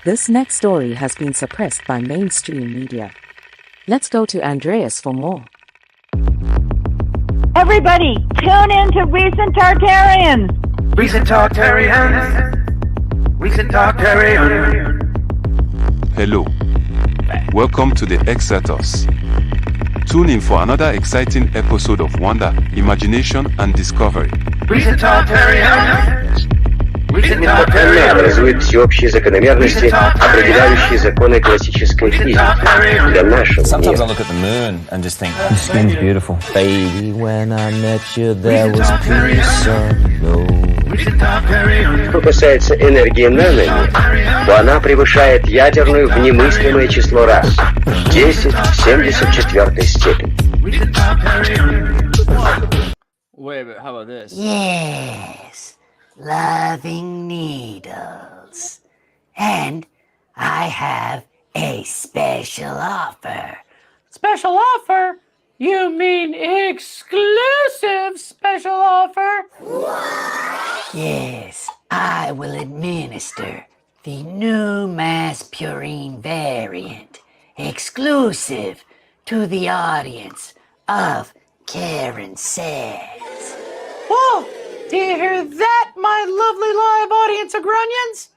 This next story has been suppressed by mainstream media. Let's go to Andreas for more. Everybody, tune in to Recent Tartarians. Recent Tartarians. Recent Tartarians. Hello. Welcome to the Xirtus. Tune in for another exciting episode of wonder, imagination, and discovery. Recent Tartarians. Инфокрыльно образует всеобщие закономерности, определяющие законы классической физики для нашего Sometimes I мира. look at the moon and just think, your skin's beautiful. Baby, when I met you, there was peace unknown. Что касается энергии наномер, то она превышает ядерную в немыслимое число раз. 10 в 74 степени. Wait, but how about this? Yes, loving needles. And I have a special offer. Special offer? You mean exclusive special offer? Yes, I will administer the new mass purine variant, exclusive to the audience of Karen Says. Whoa! Do you hear that, my lovely live audience of Grunyons?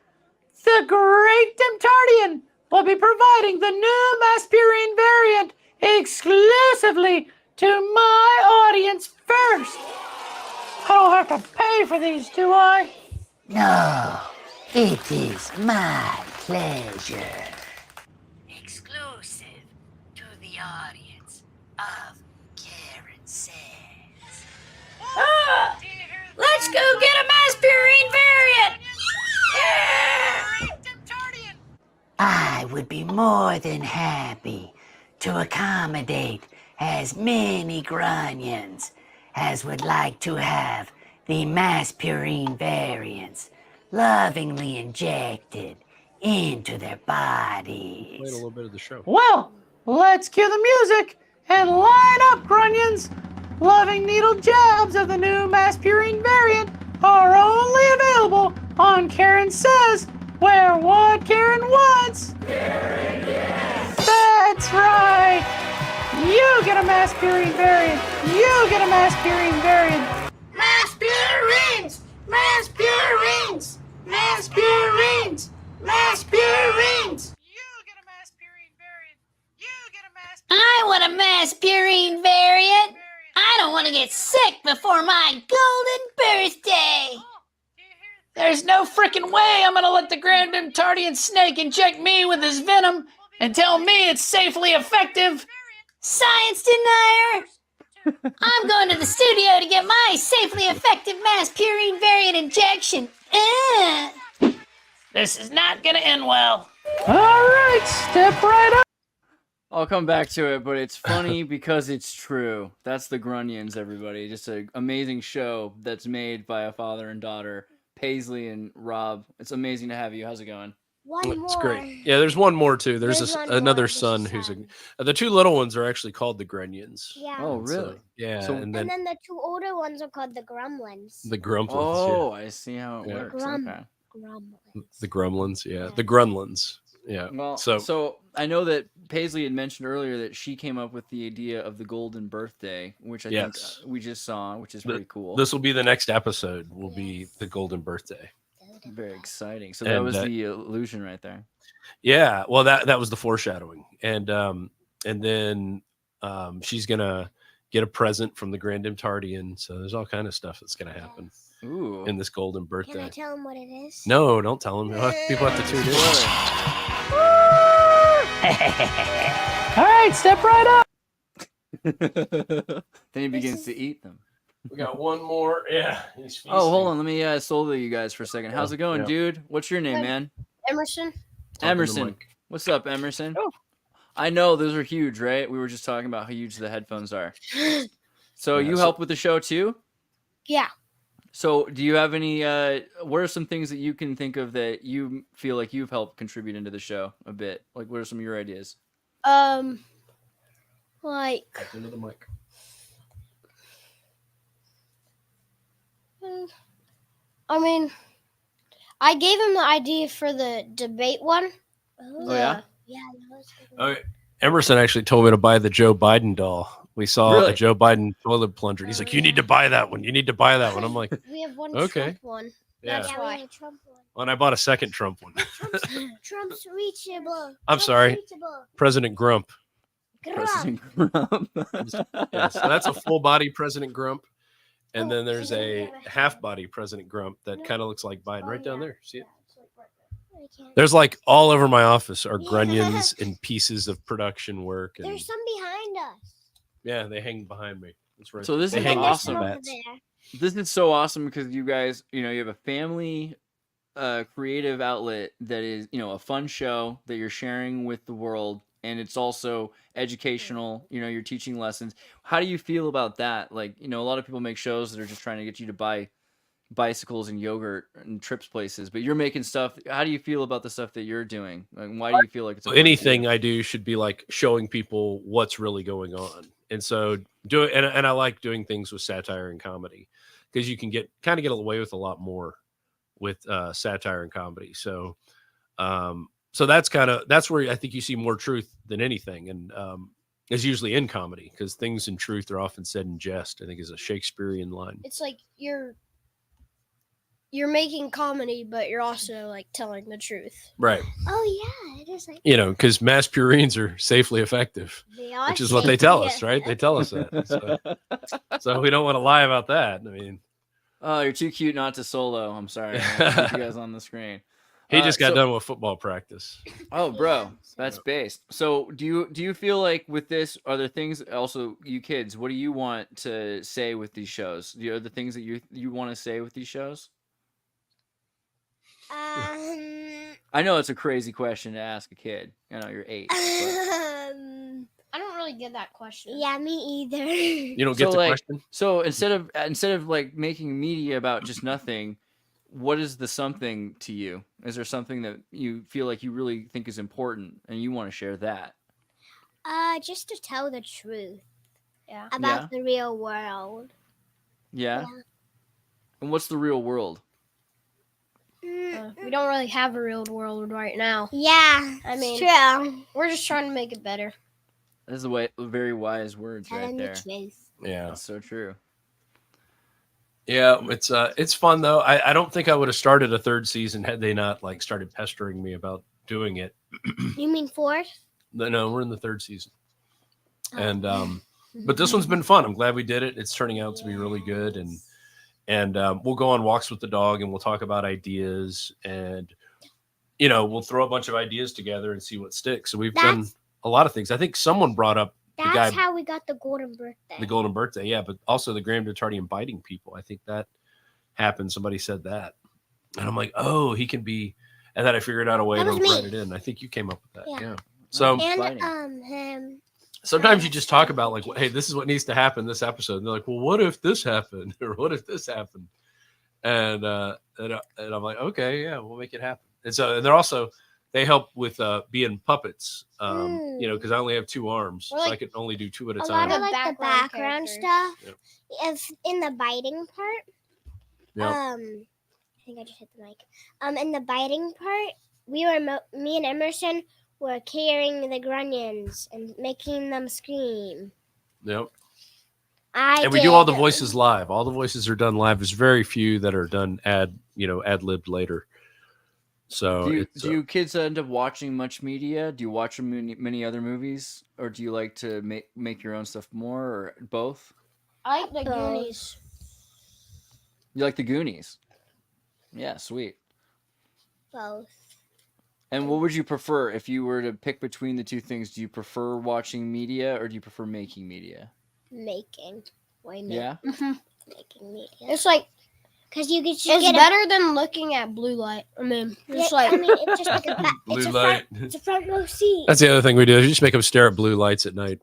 The great Temptardian will be providing the new Maspurine variant exclusively to my audience first. I don't have to pay for these, do I? No, it is my pleasure. Exclusive to the audience of Karen Says. Let's go get a Maspurine variant! I would be more than happy to accommodate as many Grunyons as would like to have the Maspurine variants lovingly injected into their bodies. Played a little bit of the show. Well, let's cue the music and line up, Grunyons! Loving needle jabs of the new Maspurine variant are only available on Karen Says, where what Karen wants. Karen, yes. That's right. You get a Maspurine variant. You get a Maspurine variant. Maspurines! Maspurines! Maspurines! Maspurines! You get a Maspurine variant. You get a Maspurine. I want a Maspurine variant. I don't want to get sick before my golden birthday. There's no frickin' way I'm gonna let the Grand Tardian snake inject me with his venom and tell me it's safely effective. Science denier. I'm going to the studio to get my safely effective Maspurine variant injection. This is not gonna end well. All right, step right up. I'll come back to it, but it's funny because it's true. That's the Grunyons, everybody. Just an amazing show that's made by a father and daughter, Paisley and Rob. It's amazing to have you. How's it going? It's great. Yeah, there's one more too. There's another son who's the two little ones are actually called the Grunyons. Yeah. Oh, really? So, yeah. So, And then the two older ones are called the Gremlins. The Grumplins. Oh, yeah. I see how it Yeah. works. Okay. The Gremlins. Yeah. The Grunlins. Yeah. Well, so so I know that Paisley had mentioned earlier that she came up with the idea of the golden birthday, which I think we just saw, which is pretty cool. This will be the next episode. Will be the golden birthday. Very exciting. So that was the illusion right there. Yeah. Well, that was the foreshadowing, and then she's gonna get a present from the Grand Tardian. So there's all kind of stuff that's gonna happen. Ooh. In this golden birthday. Can I tell them what it is? No, don't tell them. People have to tune in. All right, step right up. Then he begins to eat them. We got one more. Yeah. Oh, hold on. Let me solo you guys for a second. How's it going, dude? What's your name, man? Emerson. Emerson. What's up, Emerson? Oh. I know those are huge, right? We were just talking about how huge the headphones are. So you help with the show too? Yeah. So do you have any, what are some things that you can think of that you feel like you've helped contribute into the show a bit? Like, what are some of your ideas? Like. Into the mic. I mean, I gave him the idea for the debate one. Oh yeah. Yeah. That was good. Oh, Emerson actually told me to buy the Joe Biden doll. We saw Really? a Joe Biden toilet plunger. He's like, "You need to buy that one. You need to buy that one." I'm like, We have one Okay. Trump one. Yeah. That's Yeah, why. Well, and I bought a second Trump one. Trump's reachable. I'm sorry, Reachable. President Grump. President Trump. Yeah, so that's a full body President Grump, and then there's a half body President Grump that kind of looks like Biden right down there. See it? There's like all over my office are Grunyons and pieces of production work. And There's some behind us. yeah, they hang behind me. That's right. So this They is hang next to awesome. the bats. This is so awesome because you guys, you have a family creative outlet that is, a fun show that you're sharing with the world, and it's also educational. You're teaching lessons. How do you feel about that? Like, a lot of people make shows that are just trying to get you to buy bicycles and yogurt and trips places, but you're making stuff. How do you feel about the stuff that you're doing? Like, why do you feel like it's Anything I do should be like showing people what's really going on? And so and I like doing things with satire and comedy because you can get away with a lot more with satire and comedy. So so that's where I think you see more truth than anything, and is usually in comedy because things in truth are often said in jest. I think is a Shakespearean line. It's like you're making comedy, but you're also like telling the truth. Right. Oh yeah, it is like Because mass purines are safely effective, which is what they tell us, right? They tell us that. So we don't want to lie about that. I mean, oh, you're too cute not to solo. I'm sorry. I'll keep you guys on the screen. He just got done with football practice. Oh, bro, that's based. So do you feel like with this, are there things also, you kids, what do you want to say with these shows? Are there things that you want to say with these shows? I know it's a crazy question to ask a kid. You're 8. I don't really get that question. Yeah, me either. You don't get the question? So instead of like making media about just nothing, what is the something to you? Is there something that you feel like you really think is important and you want to share that? Just to tell the truth. Yeah. About the real world. Yeah. And what's the real world? We don't really have a real world right now. Yeah, I mean, true. We're just trying to make it better. That's very wise words right there. Yeah, that's so true. Yeah, it's fun though. I don't think I would have started a third season had they not like started pestering me about doing it. You mean 4th? No, we're in the 3rd season, and but this one's been fun. I'm glad we did it. It's turning out to be really good, and we'll go on walks with the dog and we'll talk about ideas, and we'll throw a bunch of ideas together and see what sticks. So we've done a lot of things. I think someone brought up that's how we got the golden birthday. The golden birthday, yeah, but also the Graham Tardian biting people. I think that happened. Somebody said that, and I'm like, oh, he can be. And then I figured out a way to write it in. I think you came up with that. Yeah. So and sometimes you just talk about like, hey, this is what needs to happen this episode. And they're like, well, what if this happened, or what if this happened? And I'm like, okay, yeah, we'll make it happen. And so they help with being puppets, because I only have 2 arms, so I can only do 2 at a time. A lot of like the background stuff. Yep. If in the biting part, yep. I think I just hit the mic. In the biting part, me and Emerson were carrying the Grunyons and making them scream. Yep. And we do all the voices live. All the voices are done live. There's very few that are done ad-libbed later. So do you kids end up watching much media? Do you watch many other movies, or do you like to make your own stuff more, or both? I like the Goonies. You like the Goonies? Yeah, sweet. Both. And what would you prefer if you were to pick between the two things? Do you prefer watching media or do you prefer making media? Making. Yeah? Making media. It's like, because you get it's better than looking at blue light. I mean, it's it's just like blue light. It's a front row seat. That's the other thing we do. You just make them stare at blue lights at night.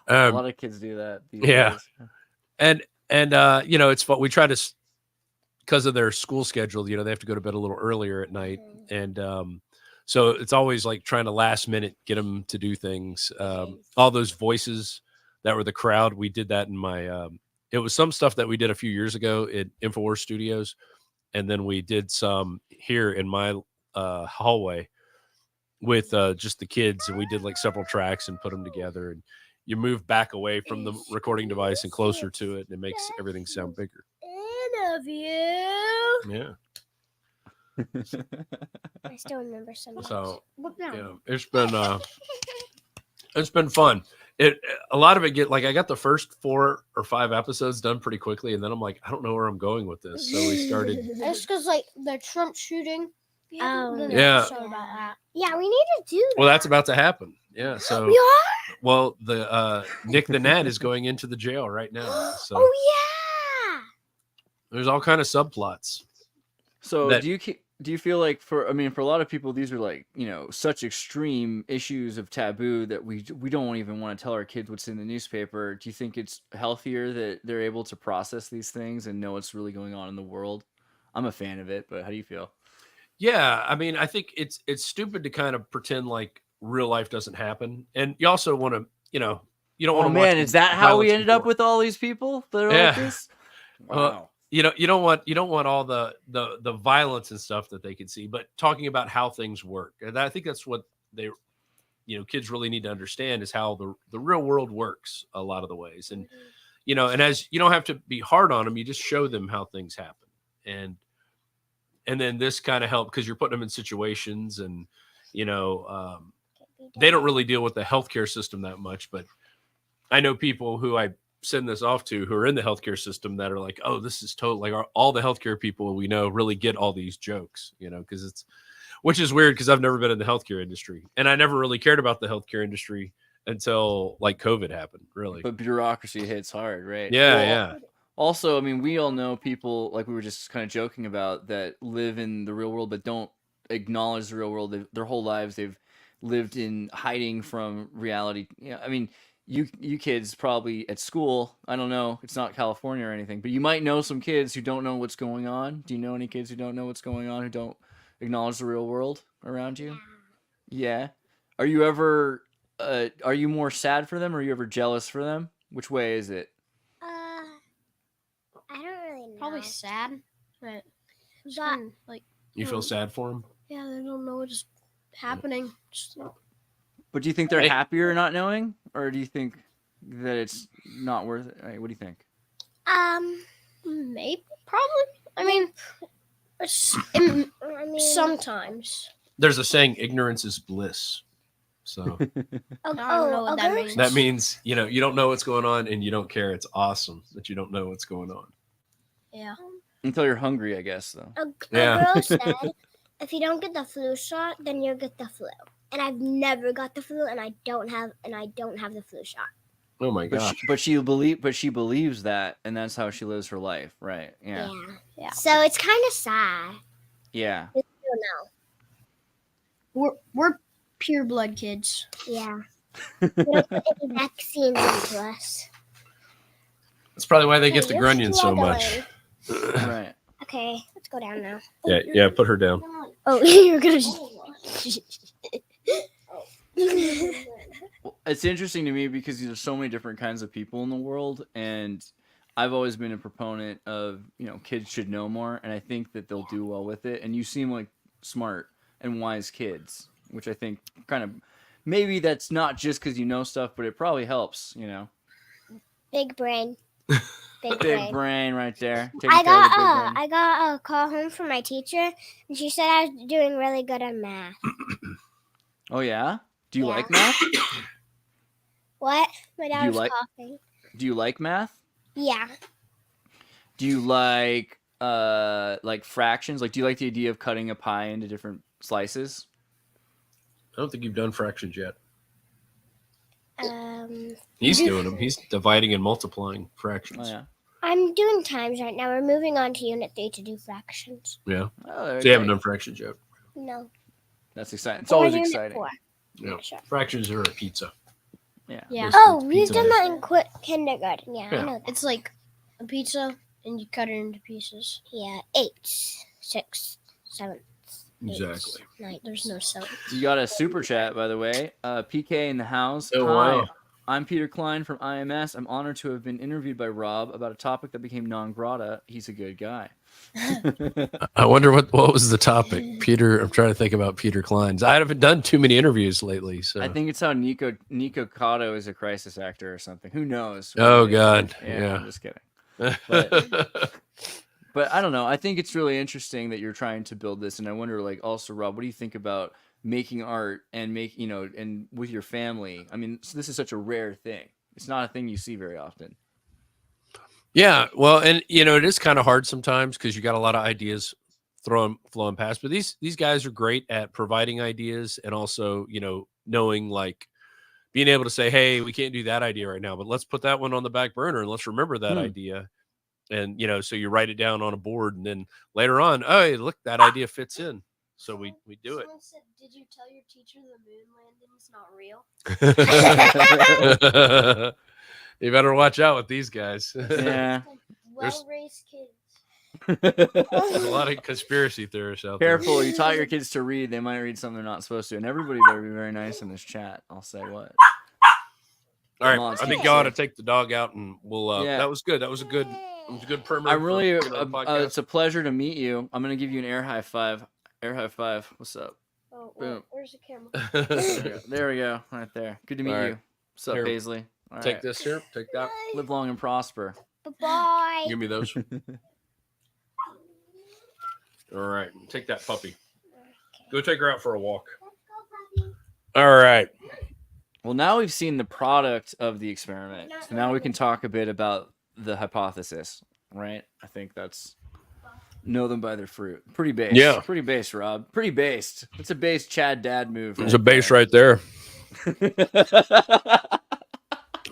A lot of kids do that. Yeah. Days. And it's fun. We try to, because of their school schedule, they have to go to bed a little earlier at night. And so it's always like trying to last minute get them to do things. All those voices that were the crowd, we did that in my, it was some stuff that we did a few years ago at Infowars Studios. and then we did some here in my hallway with just the kids, and we did like several tracks and put them together, and you move back away from the recording device and closer to it, and it makes everything sound bigger. Interview. Yeah. I still remember some. So it's been fun. A lot of it I got the first 4 or 5 episodes done pretty quickly, and then I'm like, I don't know where I'm going with this. So we started. It's because like the Trump shooting. Yeah. About that. Yeah, we need to do that. Well, that's about to happen. Yeah. So we are. Well, the Nick the Gnat is going into the jail right now. So Oh yeah. there's all kind of subplots. So do you feel like for a lot of people, these are like, such extreme issues of taboo that we don't even want to tell our kids what's in the newspaper. Do you think it's healthier that they're able to process these things and know what's really going on in the world? I'm a fan of it, but how do you feel? Yeah, I mean, I think it's stupid to kind of pretend like real life doesn't happen, and you also want to, you don't want to. Oh man, is that how we ended up with all these people that are like this? Wow. Well, you don't want all the violence and stuff that they can see, but talking about how things work, and I think that's what they, kids really need to understand is how the real world works a lot of the ways, and and as you don't have to be hard on them, you just show them how things happen, and then this kind of help because you're putting them in situations, and they don't really deal with the healthcare system that much, but I know people who I send this off to who are in the healthcare system that are like, oh, this is totally like all the healthcare people we know really get all these jokes, because which is weird because I've never been in the healthcare industry, and I never really cared about the healthcare industry until like COVID happened, really. But bureaucracy hits hard, right? Yeah. Also, we all know people, like we were just kind of joking about, that live in the real world but don't acknowledge the real world. Their whole lives they've lived in hiding from reality. You kids probably at school, I don't know, it's not California or anything, but you might know some kids who don't know what's going on. Do you know any kids who don't know what's going on, who don't acknowledge the real world around you? Yeah. Are you ever, are you more sad for them, or are you ever jealous for them? Which way is it? I don't really know. Probably sad, but like you feel sad for them. Yeah, they don't know what's happening. But do you think they're happier not knowing, or do you think that it's not worth it? What do you think? Maybe, probably. Sometimes. There's a saying, ignorance is bliss. So I don't know what that means. That means, you don't know what's going on and you don't care. It's awesome that you don't know what's going on. Yeah. Until you're hungry, I guess, though. A girl said, if you don't get the flu shot, then you'll get the flu. And I've never got the flu, and I don't have the flu shot. Oh my gosh! But she believes that, and that's how she lives her life, right? Yeah. So it's kind of sad. Yeah. I don't know. We're pure blood kids. Yeah. We don't put any vaccines into us. That's probably why they get the Grunyons so much. Right. Okay, let's go down now. Yeah. Put her down. Oh, you're gonna. It's interesting to me because there's so many different kinds of people in the world, and I've always been a proponent of, kids should know more, and I think that they'll do well with it. And you seem like smart and wise kids, which I think kind of, maybe that's not just because you know stuff, but it probably helps, Big brain. Big brain right there. I got a call home from my teacher, and she said I was doing really good at math. Oh yeah? Do you like math? What? My dad was coughing. Do you like math? Yeah. Do you like fractions? Like, do you like the idea of cutting a pie into different slices? I don't think you've done fractions yet. He's doing them. He's dividing and multiplying fractions. Oh yeah. I'm doing times right now. We're moving on to Unit 3 to do fractions. Yeah. So you haven't done fractions yet? No. That's exciting. It's always exciting. Yeah. Fractions are a pizza. Yeah. Oh, we've done that in kindergarten. Yeah, I know that. It's like a pizza, and you cut it into pieces. Yeah, 8, 6, 7. Exactly. 9. There's no 7. You got a super chat, by the way. PK in the house. Oh, Hi. wow. I'm Peter Klein from IMS. I'm honored to have been interviewed by Rob about a topic that became non grata. He's a good guy. I wonder what was the topic. Peter, I'm trying to think about Peter Klein's. I haven't done too many interviews lately, so I think it's how Nico Cotto is a crisis actor or something. Who knows? Oh God, yeah. I'm just kidding. But I don't know. I think it's really interesting that you're trying to build this, and I wonder, like, also, Rob, what do you think about making art and and with your family? I mean, this is such a rare thing. It's not a thing you see very often. Yeah, well, and it is kind of hard sometimes because you got a lot of ideas flowing past. But these guys are great at providing ideas and also, knowing, like, being able to say, hey, we can't do that idea right now, but let's put that one on the back burner and let's remember that idea. And so you write it down on a board, and then later on, oh, hey, look, that idea fits in. So we do it. Someone said, did you tell your teacher the moon landing's not real? You better watch out with these guys. Yeah. Well-raised kids. There's a lot of conspiracy theorists out there. Careful, you taught your kids to read, they might read something they're not supposed to. And everybody better be very nice in this chat. I'll say what. All right, I think y'all ought to take the dog out, and we'll. Yeah. That was good. That was a good permit. I really, it's a pleasure to meet you. I'm gonna give you an air high five. Air high five. What's up? Oh, Boom. where's the camera? There we go. Right there. Good to meet you. What's up, Here, Paisley? All take right. this here. Take that. Live long and prosper. Bye. Give me those. All right, take that puppy. Go take her out for a walk. All right. Well, now we've seen the product of the experiment. So now we can talk a bit about the hypothesis, right? I think that's know them by their fruit. Pretty based. Yeah. Pretty based, Rob. Pretty based. It's a based Chad dad move. There's a bass right there.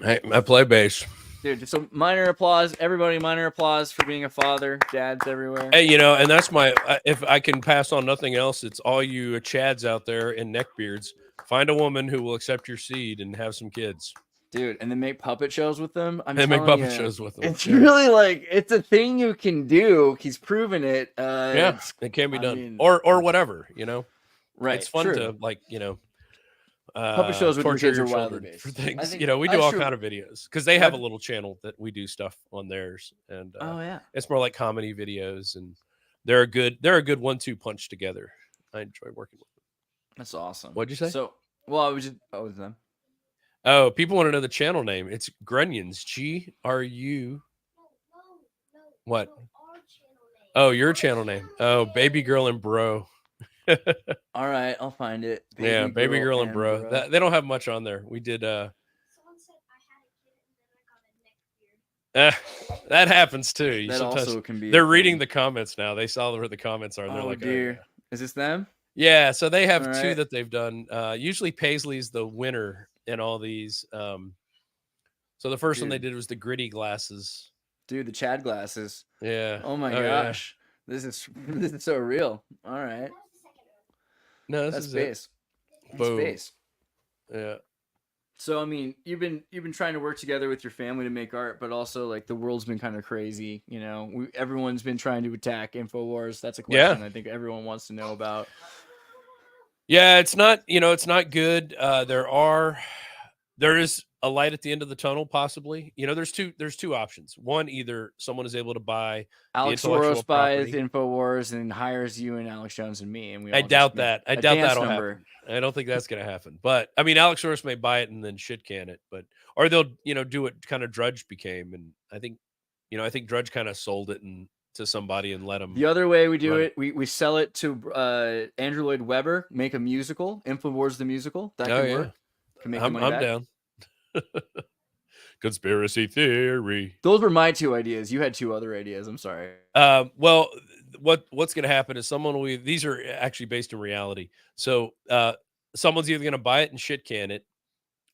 Hey, I play bass. Dude, just a minor applause. Everybody, minor applause for being a father. Dads everywhere. Hey, and that's my, if I can pass on nothing else, it's all you Chads out there in neckbeards. Find a woman who will accept your seed and have some kids. Dude, and then make puppet shows with them. Shows with them. It's really it's a thing you can do. He's proven it. Yeah, it can be done. Or whatever, Right. It's fun true. to puppet shows with your torture kids your are wildly children based. for things. I think We do that's all true. kind of videos because they have a little channel that we do stuff on theirs, and oh yeah, it's more like comedy videos, and they're a good 1-2 punch together. I enjoy working with them. that's awesome. What'd you say? So, well, I was them. Oh, people want to know the channel name. It's Grunyons. GRU. What? Oh, your channel name. Oh, baby girl and bro. All right, I'll find it. Baby girl and bro. They don't have much on there. We did. Someone said I had a kid and then I got a neck beard. That happens too. That also can be. They're reading the comments now. They saw where the comments are, and they're Oh like, dear, oh, yeah. Is this them? Yeah, so they have All two right. that they've done. Usually Paisley's the winner in all these. So the first one they did was the gritty glasses. Dude, the Chad glasses. Yeah. Oh my yeah. gosh, this is so real. All right, No, this that's is space. That's Boom. space. Yeah. So I mean, you've been trying to work together with your family to make art, but also like the world's been kind of crazy. Everyone's been trying to attack Infowars. That's a question I think everyone wants to know about. Yeah, it's not, it's not good. There is a light at the end of the tunnel, possibly. There's two options. One, either someone is able to buy Alex the intellectual Soros buys property. Infowars and hires you and Alex Jones and me, and we. I all doubt just make that. I a doubt dance that'll number. happen. I don't think that's going to happen. But I mean, Alex Soros may buy it and then shit can it, or they'll do what kind of Drudge became, and I think Drudge kind of sold it to somebody and let him. The other way we do it, we sell it to Andrew Lloyd Webber, make a musical, Infowars the musical. That can work. Can make the money I'm back. down. Conspiracy theory. Those were my two ideas. You had two other ideas. I'm sorry. Well, what's going to happen is these are actually based in reality. So someone's either going to buy it and shit can it,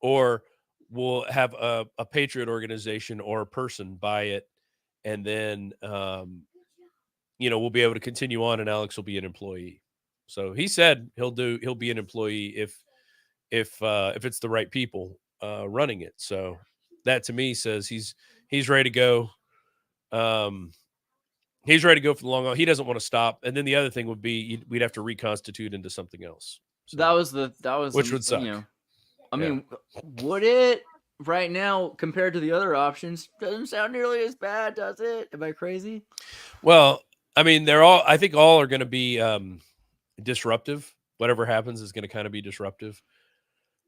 or we'll have a patriot organization or a person buy it, and then we'll be able to continue on, and Alex will be an employee. So he said he'll be an employee if it's the right people running it. So that to me says he's ready to go. He's ready to go for the long haul. He doesn't want to stop. And then the other thing would be we'd have to reconstitute into something else. So, Which would suck. I mean, would it right now compared to the other options? Doesn't sound nearly as bad, does it? Am I crazy? Well, I mean, I think all are going to be disruptive. Whatever happens is going to kind of be disruptive.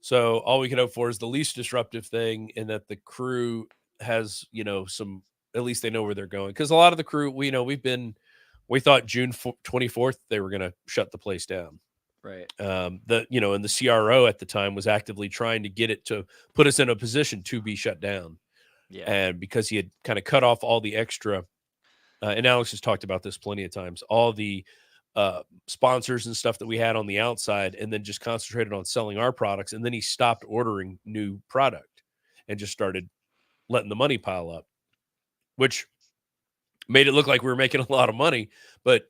So all we can hope for is the least disruptive thing, and that the crew has, at least they know where they're going. Because a lot of the crew, we thought June 24th they were going to shut the place down. Right. And the CRO at the time was actively trying to get it to put us in a position to be shut down. Yeah. And because he had kind of cut off all the extra, and Alex has talked about this plenty of times, all the sponsors and stuff that we had on the outside, and then just concentrated on selling our products. And then he stopped ordering new product and just started letting the money pile up, which made it look like we were making a lot of money. But,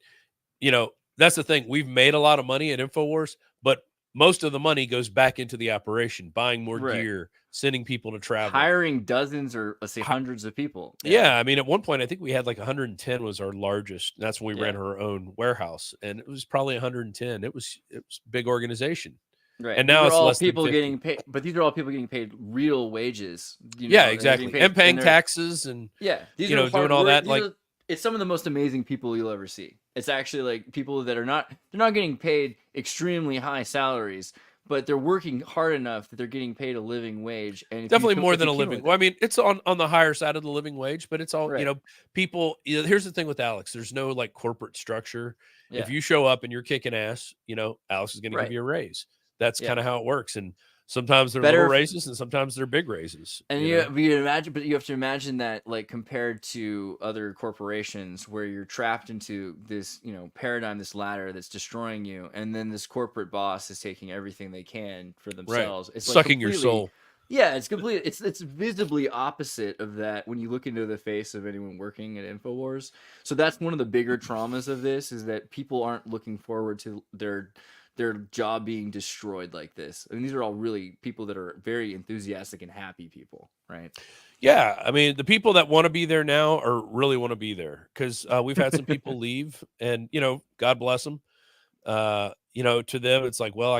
that's the thing. We've made a lot of money at Infowars, but most of the money goes back into the operation, buying more gear, sending people to travel, hiring dozens or let's say hundreds of people. Yeah. I mean, at one point, I think we had like 110 was our largest. That's when we ran our own warehouse, and it was probably 110. It was big organization. Right. And now these it's are all less than people 50. getting paid, but these are all people getting paid real wages. Exactly. And paying taxes and, these are doing all that. It's some of the most amazing people you'll ever see. It's actually like people that they're not getting paid extremely high salaries, but they're working hard enough that they're getting paid a living wage. And definitely more than a living. Well, I mean, it's on the higher side of the living wage, but it's all, people, here's the thing with Alex, there's no like corporate structure. Yeah. If you show up and you're kicking ass, Alex is going to give you a raise. That's kind of how it works. And sometimes they're little raises and sometimes they're big raises. And you have to imagine that, like, compared to other corporations where you're trapped into this, paradigm, this ladder that's destroying you. And then this corporate boss is taking everything they can for themselves. Right. It's sucking your soul. Yeah, it's completely, it's visibly opposite of that when you look into the face of anyone working at Infowars. So that's one of the bigger traumas of this, is that people aren't looking forward to their job being destroyed like this. I mean, these are all really people that are very enthusiastic and happy people, right? Yeah. I mean, the people that want to be there now really want to be there, because we've had some people leave, and, God bless them. To them, it's like, well,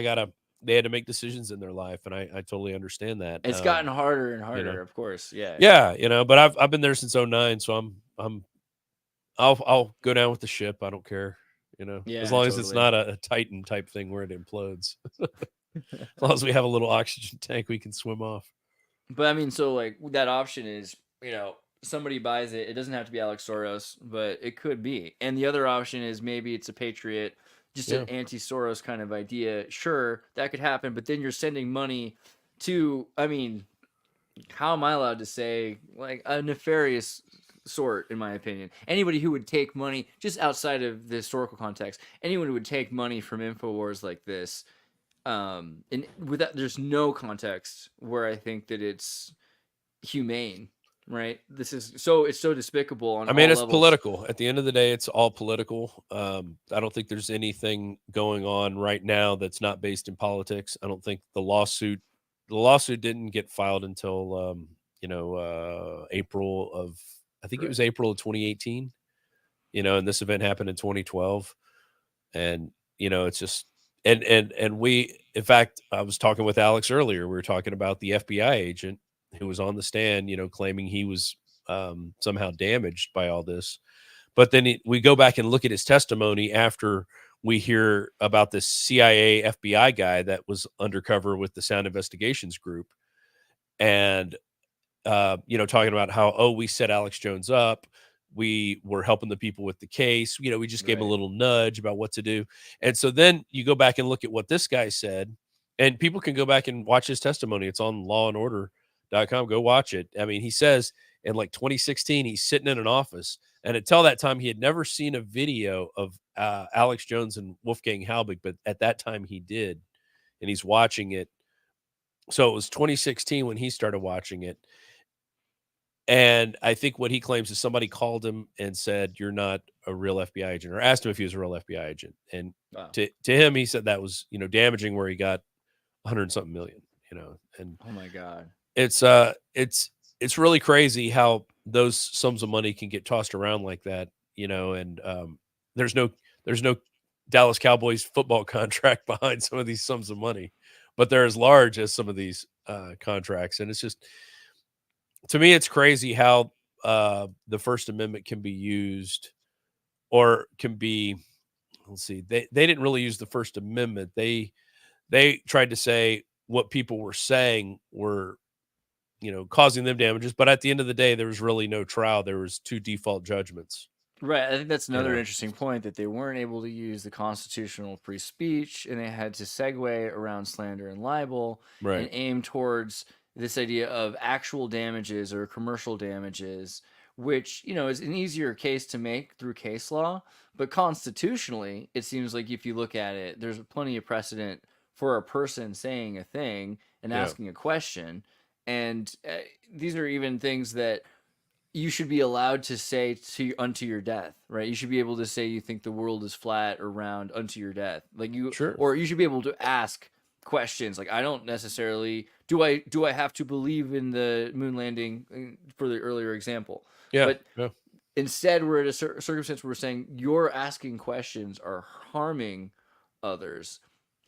they had to make decisions in their life. And I totally understand that. It's gotten harder and harder, of course. Yeah. Yeah. But I've been there since 2009. So I'll go down with the ship. I don't care. As long as it's not a Titan type thing where it implodes. As long as we have a little oxygen tank, we can swim off. But I mean, so like that option is, somebody buys it. It doesn't have to be Alex Soros, but it could be. And the other option is maybe it's a Patriot, just an anti-Soros kind of idea. Sure, that could happen. But then you're sending money to, I mean, how am I allowed to say, like, a nefarious sort, in my opinion? Anybody who would take money, just outside of the historical context, anyone who would take money from Infowars like this, and with that, there's no context where I think that it's humane, right? It's so despicable on all it's levels. Political. At the end of the day, it's all political. I don't think there's anything going on right now that's not based in politics. I don't think the lawsuit didn't get filed until April of, I think it was April of 2018, and this event happened in 2012. And, it's just, and we, in fact, I was talking with Alex earlier. We were talking about the FBI agent who was on the stand, claiming he was somehow damaged by all this. But then we go back and look at his testimony after we hear about this CIA FBI guy that was undercover with the Sound Investigations Group. And, talking about how, we set Alex Jones up. We were helping the people with the case. We just gave him a little nudge about what to do. And so then you go back and look at what this guy said, and people can go back and watch his testimony. It's on lawandorder.com. Go watch it. I mean, he says in like 2016, he's sitting in an office, and until that time, he had never seen a video of Alex Jones and Wolfgang Halbig, but at that time he did, and he's watching it. So it was 2016 when he started watching it. And I think what he claims is somebody called him and said, "You're not a real FBI agent," or asked him if he was a real FBI agent. And to him, he said that was, damaging, where he got 100-something million, and oh my God, it's really crazy how those sums of money can get tossed around like that, and there's no Dallas Cowboys football contract behind some of these sums of money, but they're as large as some of these contracts. And it's just, to me, it's crazy how the First Amendment can be used or can be, let's see, they didn't really use the First Amendment. They tried to say what people were saying were, causing them damages. But at the end of the day, there was really no trial. There was 2 default judgments. Right. I think that's another interesting point, that they weren't able to use the constitutional free speech, and they had to segue around slander and libel and aim towards this idea of actual damages or commercial damages, which, is an easier case to make through case law. But constitutionally, it seems like if you look at it, there's plenty of precedent for a person saying a thing and asking a question. And these are even things that you should be allowed to say unto your death, right? You should be able to say you think the world is flat or round unto your death. Or you should be able to ask questions. Like, I don't necessarily, do I have to believe in the moon landing for the earlier example? But instead, we're at a circumstance where we're saying you're asking questions are harming others.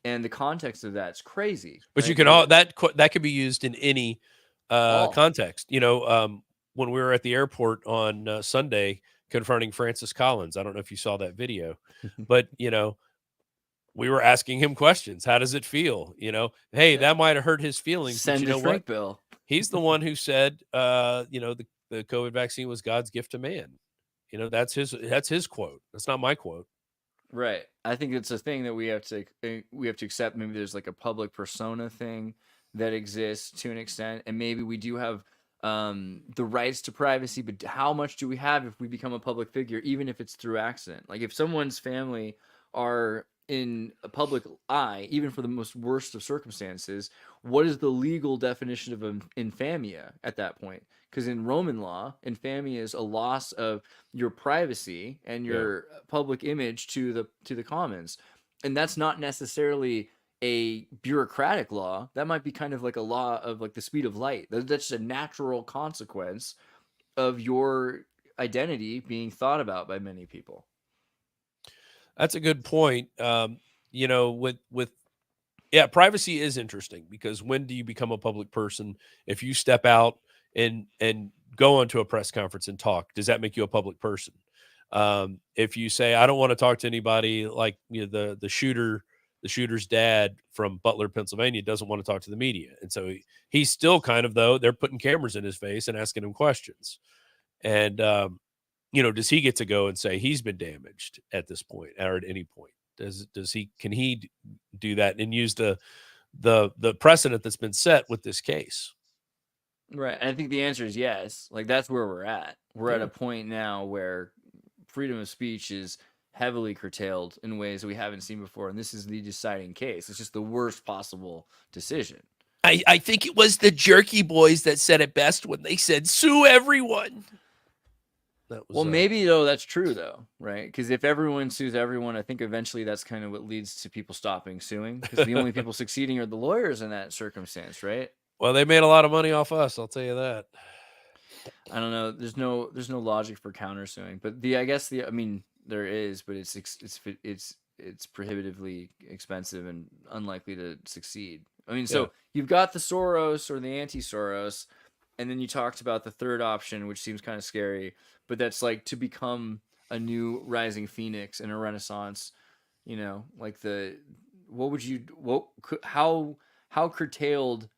And the context of that's crazy. But right? you can that could be used in any context. When we were at the airport on Sunday confronting Francis Collins, I don't know if you saw that video, but we were asking him questions. How does it feel? Hey, that might have hurt his feelings. Send but you a know shrink what? bill. He's the one who said, the COVID vaccine was God's gift to man. That's his quote. That's not my quote. Right. I think it's a thing that we have to accept. Maybe there's like a public persona thing that exists to an extent, and maybe we do have the rights to privacy, but how much do we have if we become a public figure, even if it's through accident? Like, if someone's family are in a public eye, even for the most worst of circumstances, what is the legal definition of infamia at that point? Because in Roman law, infamia is a loss of your privacy and your public image to the commons. And that's not necessarily a bureaucratic law. That might be kind of like a law of like the speed of light. That's just a natural consequence of your identity being thought about by many people. That's a good point. Privacy is interesting, because when do you become a public person? If you step out and go onto a press conference and talk, does that make you a public person? If you say, I don't want to talk to anybody, like the shooter's dad from Butler, Pennsylvania, doesn't want to talk to the media. And so he's still kind of, though, they're putting cameras in his face and asking him questions. And, does he get to go and say he's been damaged at this point or at any point? Can he do that and use the precedent that's been set with this case? Right. And I think the answer is yes. Like, that's where we're at. We're at a point now where freedom of speech is heavily curtailed in ways that we haven't seen before. And this is the deciding case. It's just the worst possible decision. I think it was the Jerky Boys that said it best when they said, sue everyone. Maybe, though, that's true, though, right? Because if everyone sues everyone, I think eventually that's kind of what leads to people stopping suing. Because the only people succeeding are the lawyers in that circumstance, right? Well, they made a lot of money off us, I'll tell you that. I don't know. There's no logic for countersuing, but there is, but it's prohibitively expensive and unlikely to succeed. So you've got the Soros or the anti-Soros, and then you talked about the third option, which seems kind of scary, but that's like to become a new rising phoenix in a renaissance. How curtailed,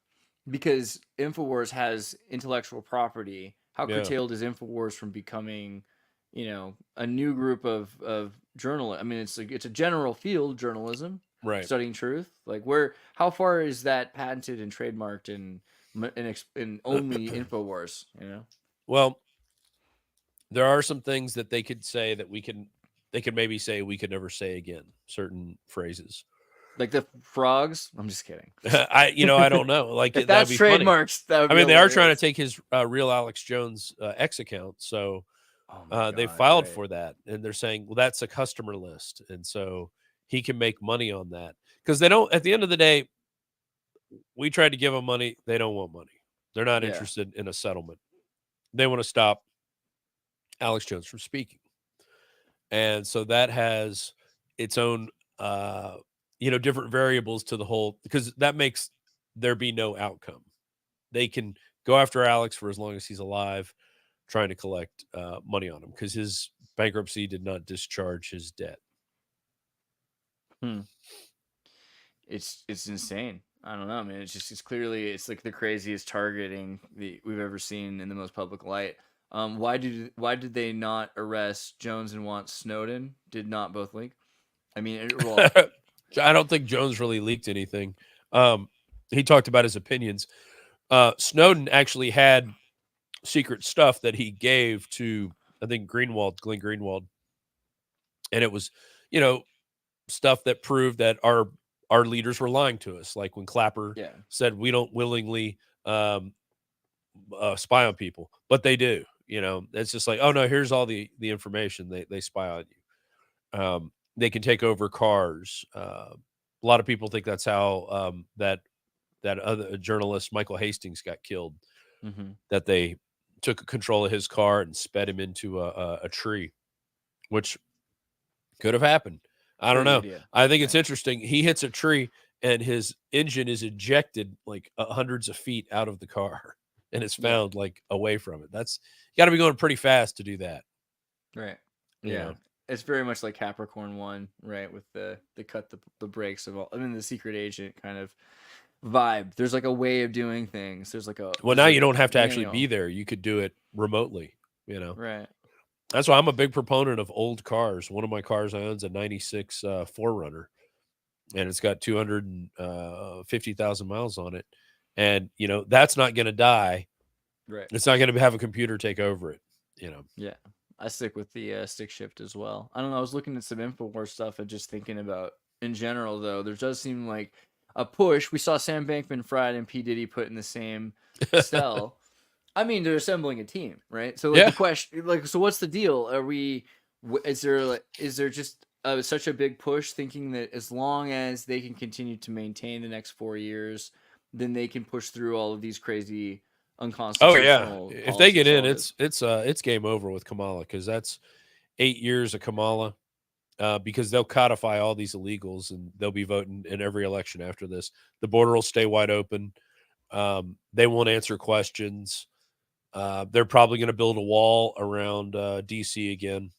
because Infowars has intellectual property. How curtailed is Infowars from becoming, a new group of journalists? It's a general field journalism, right? Studying truth. Like, how far is that patented and trademarked in only Infowars? Well, there are some things that they could say that they could maybe say we could never say again. Certain phrases. Like the frogs? I'm just kidding. I don't know. Like, if that's trademarks, that would be they are trying to take his real Alex Jones X account. So they filed for that, and they're saying, well, that's a customer list, and so he can make money on that, because they don't. At the end of the day, we tried to give them money. They don't want money. They're not interested in a settlement. They want to stop Alex Jones from speaking, and so that has its own. Different variables to the whole, because that makes there be no outcome. They can go after Alex for as long as he's alive, trying to collect money on him, because his bankruptcy did not discharge his debt. It's insane. I don't know, man. It's clearly like the craziest targeting we've ever seen in the most public light. Why did they not arrest Jones and Snowden? Did not both leak? I mean, I don't think Jones really leaked anything. He talked about his opinions. Snowden actually had secret stuff that he gave to, I think, Glenn Greenwald. And it was, stuff that proved that our leaders were lying to us. Like when Clapper said, we don't willingly spy on people, but they do. It's just like, oh no, here's all the information. They spy on you. They can take over cars. A lot of people think that's how that other journalist Michael Hastings got killed. That they took control of his car and sped him into a tree, which could have happened. I don't know. Idea. I think it's interesting. He hits a tree and his engine is ejected like hundreds of feet out of the car, and it's found like away from it. That's, you got to be going pretty fast to do that. Right. Yeah. It's very much like Capricorn 1, right? With the cut the brakes of all. I mean, the secret agent kind of vibe. There's like a way of doing things. There's like a. Well, now you don't have to actually be there. You could do it remotely. Right. That's why I'm a big proponent of old cars. One of my cars I own is a 96 4Runner, and it's got 250,000 miles on it. And, that's not going to die. Right. It's not going to have a computer take over it, Yeah. I stick with the stick shift as well. I don't know. I was looking at some Infowars stuff and just thinking about, in general, though, there does seem like a push. We saw Sam Bankman-Fried and P. Diddy put in the same cell. I mean, they're assembling a team, right? So, the question, so what's the deal? Is there just such a big push, thinking that as long as they can continue to maintain the next 4 years, then they can push through all of these crazy unconstitutional. Oh yeah, if they get in, it's game over with Kamala, because that's 8 years of Kamala. Because they'll codify all these illegals and they'll be voting in every election after this. The border will stay wide open. They won't answer questions. They're probably going to build a wall around DC again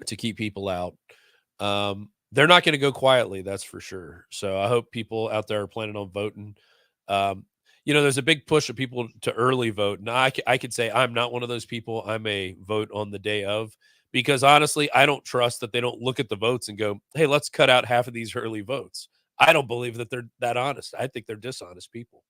to keep people out. They're not going to go quietly, that's for sure. So I hope people out there are planning on voting. There's a big push of people to early vote. And I could say I'm not one of those people. I may vote on the day of, because honestly, I don't trust that they don't look at the votes and go, hey, let's cut out half of these early votes. I don't believe that they're that honest. I think they're dishonest people.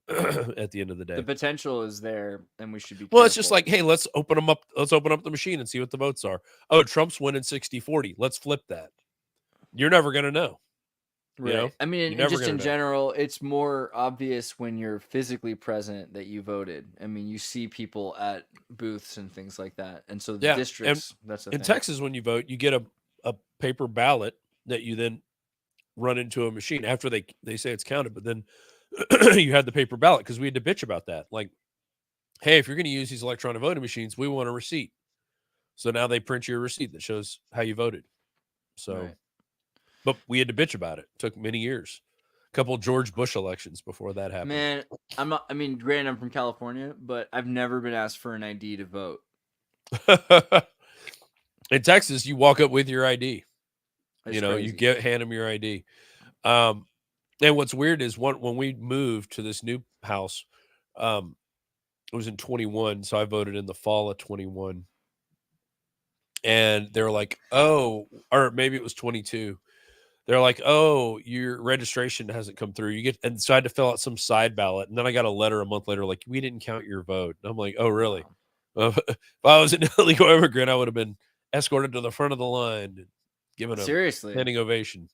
At the end of the day, the potential is there, and we should be careful. It's just like, hey, let's open them up. Let's open up the machine and see what the votes are. Oh, Trump's winning 60-40. Let's flip that. You're never going to know. Right. I mean, just in general, it's more obvious when you're physically present that you voted. I mean, you see people at booths and things like that. And so the districts, that's the thing. In Texas, when you vote, you get a paper ballot that you then run into a machine after they say it's counted, but then you had the paper ballot, because we had to bitch about that. Like, hey, if you're going to use these electronic voting machines, we want a receipt. So now they print you a receipt that shows how you voted. So, right. But we had to bitch about it. It took many years. A couple of George Bush elections before that happened. Man, granted, I'm from California, but I've never been asked for an ID to vote. In Texas, you walk up with your ID. That's crazy. You hand them your ID. And what's weird is when we moved to this new house, it was in 21. So I voted in the fall of 21. And they're like, oh, or maybe it was 22. They're like, oh, your registration hasn't come through. And so I had to fill out some side ballot. And then I got a letter a month later, like, we didn't count your vote. And I'm like, oh, really? If I was an illegal immigrant, I would have been escorted to the front of the line and given a standing ovation.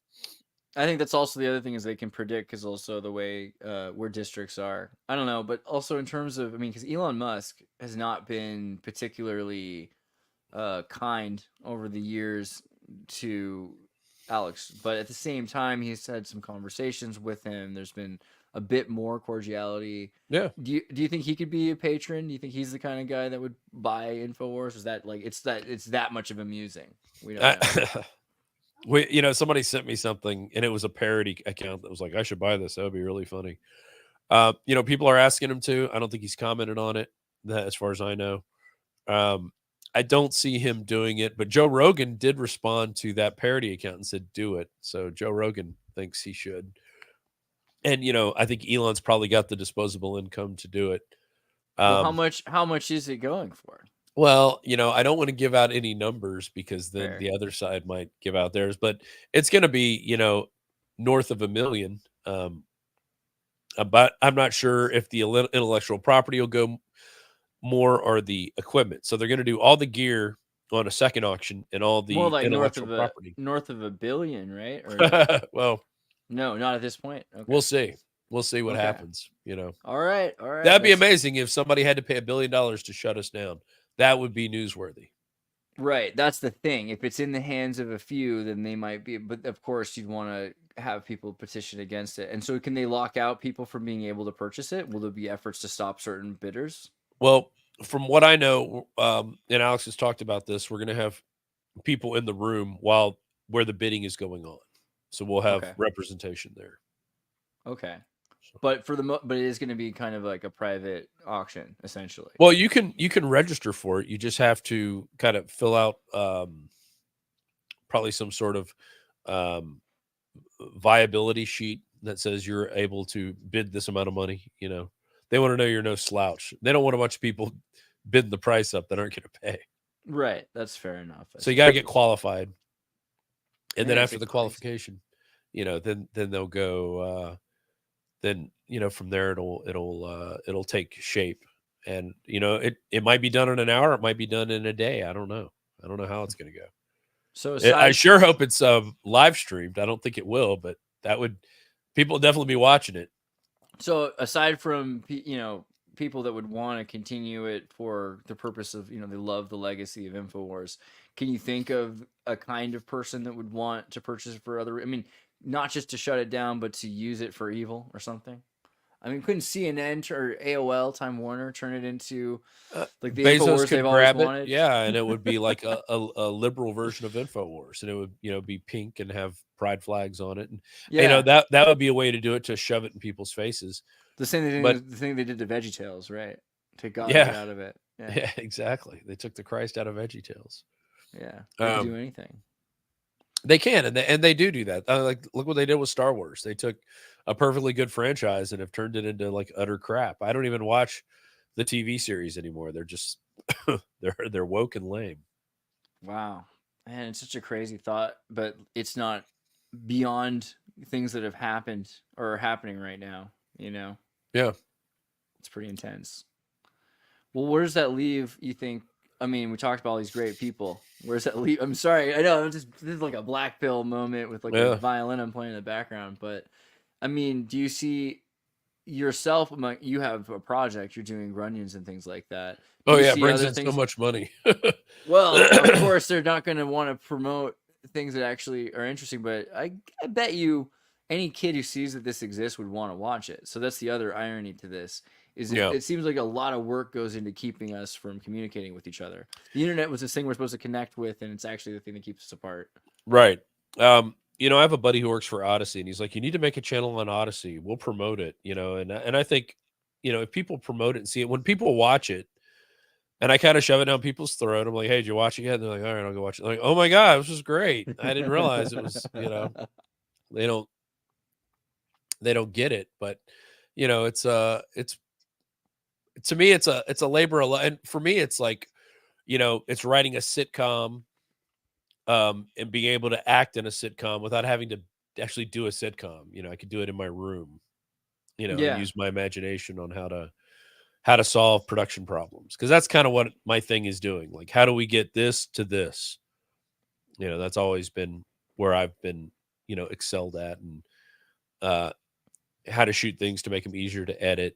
I think that's also the other thing is they can predict, because also the way where districts are. I don't know, but also in terms of, because Elon Musk has not been particularly kind over the years to Alex, but at the same time, he's had some conversations with him. There's been a bit more cordiality. Yeah. Do you think he could be a patron? Do you think he's the kind of guy that would buy Infowars? Is that like it's that much of amusing? We don't know. Somebody sent me something, and it was a parody account that was like, I should buy this. That would be really funny. People are asking him to. I don't think he's commented on it, as far as I know. I don't see him doing it, but Joe Rogan did respond to that parody account and said, do it. So Joe Rogan thinks he should. And, I think Elon's probably got the disposable income to do it. Well, how much is it going for? Well, I don't want to give out any numbers because then the other side might give out theirs, but it's going to be, north of $1 million. But I'm not sure if the intellectual property will go more or the equipment. So they're going to do all the gear on a second auction and all the more like intellectual property. North of $1 billion, right? Or well, no, not at this point. Okay. We'll see. We'll see what happens. All right. That'd be amazing if somebody had to pay $1 billion to shut us down. That would be newsworthy. Right. That's the thing. If it's in the hands of a few, then they might be. But of course, you'd want to have people petition against it. And so, can they lock out people from being able to purchase it? Will there be efforts to stop certain bidders? Well, from what I know, and Alex has talked about this, we're going to have people in the room where the bidding is going on. So we'll have representation there. Okay. But but it is going to be kind of like a private auction, essentially. Well, you can register for it. You just have to kind of fill out probably some sort of viability sheet that says you're able to bid this amount of money. They want to know you're no slouch. They don't want a bunch of people bidding the price up that aren't going to pay. Right. That's fair enough. So you got to get qualified. And then after the qualification, then they'll go, from there it'll take shape. And, it might be done in an hour. It might be done in a day. I don't know. I don't know how it's going to go. So I sure hope it's live streamed. I don't think it will, but people will definitely be watching it. So aside from, people that would want to continue it for the purpose of, they love the legacy of Infowars, can you think of a kind of person that would want to purchase it for not just to shut it down, but to use it for evil or something? Couldn't CNN or AOL, Time Warner, turn it into like the Bezos Infowars they've always wanted? Yeah, and it would be like a liberal version of Infowars, and it would be pink and have pride flags on it. And that would be a way to do it, to shove it in people's faces. The thing they did to VeggieTales, right? Take God out of it. Yeah, exactly. They took the Christ out of VeggieTales. Yeah, they can do anything. They can, and they do that. Look what they did with Star Wars. They took a perfectly good franchise and have turned it into like utter crap. I don't even watch the TV series anymore. They're just they're woke and lame. Wow, man, it's such a crazy thought, but it's not beyond things that have happened or are happening right now. Yeah, it's pretty intense. Well, where does that leave, you think? We talked about all these great people. Where's that leave? I'm sorry. I know this is like a black pill moment with like a violin I'm playing in the background. But do you see yourself? You have a project. You're doing Grunyons and things like that. It brings in so much money. Well, of course, they're not going to want to promote things that actually are interesting. But I bet you any kid who sees that this exists would want to watch it. So that's the other irony to this. It seems like a lot of work goes into keeping us from communicating with each other. The internet was this thing we're supposed to connect with, and it's actually the thing that keeps us apart. Right. I have a buddy who works for Odyssey, and he's like, you need to make a channel on Odyssey. We'll promote it, and I think, if people promote it and see it, when people watch it, and I kind of shove it down people's throat, I'm like, hey, did you watch it yet? And they're like, all right, I'll go watch it. I'm like, oh my God, this was great. I didn't realize it was, they don't get it, but it's to me, it's a labor of love. And for me, it's like, it's writing a sitcom, and being able to act in a sitcom without having to actually do a sitcom. I could do it in my room, and use my imagination on how to solve production problems. Cause that's kind of what my thing is doing. Like, how do we get this to this? That's always been where I've been, excelled at, and, how to shoot things to make them easier to edit.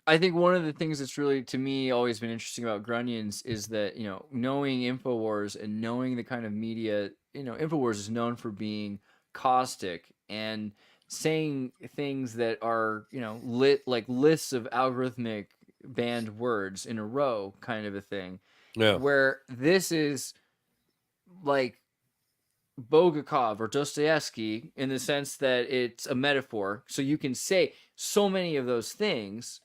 I think one of the things that's really, to me, always been interesting about Grunyons is that, knowing Infowars and knowing the kind of media, Infowars is known for being caustic and saying things that are, lit like lists of algorithmic banned words in a row kind of a thing. Yeah. Where this is like Bulgakov or Dostoevsky in the sense that it's a metaphor. So you can say so many of those things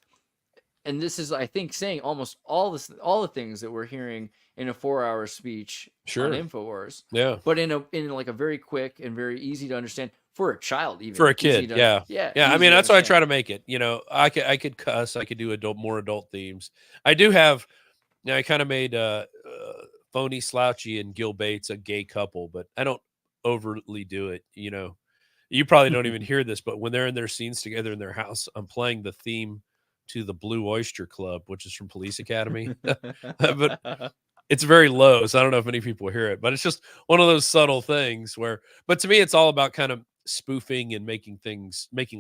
and this is, I think, saying almost all the things that we're hearing in a 4-hour speech on Infowars. Yeah. But in like a very quick and very easy to understand for a child, even for a kid. Yeah. I mean, that's why I try to make it. You know, I could cuss. I could do more adult themes. I do have. I kind of made Phony Slouchy and Gil Bates a gay couple, but I don't overtly do it. You know, you probably don't even hear this, but when they're in their scenes together in their house, I'm playing the theme to the Blue Oyster Club, which is from Police Academy. But it's very low, so I don't know if many people hear it, but it's just one of those subtle things where, but to me, it's all about kind of spoofing and making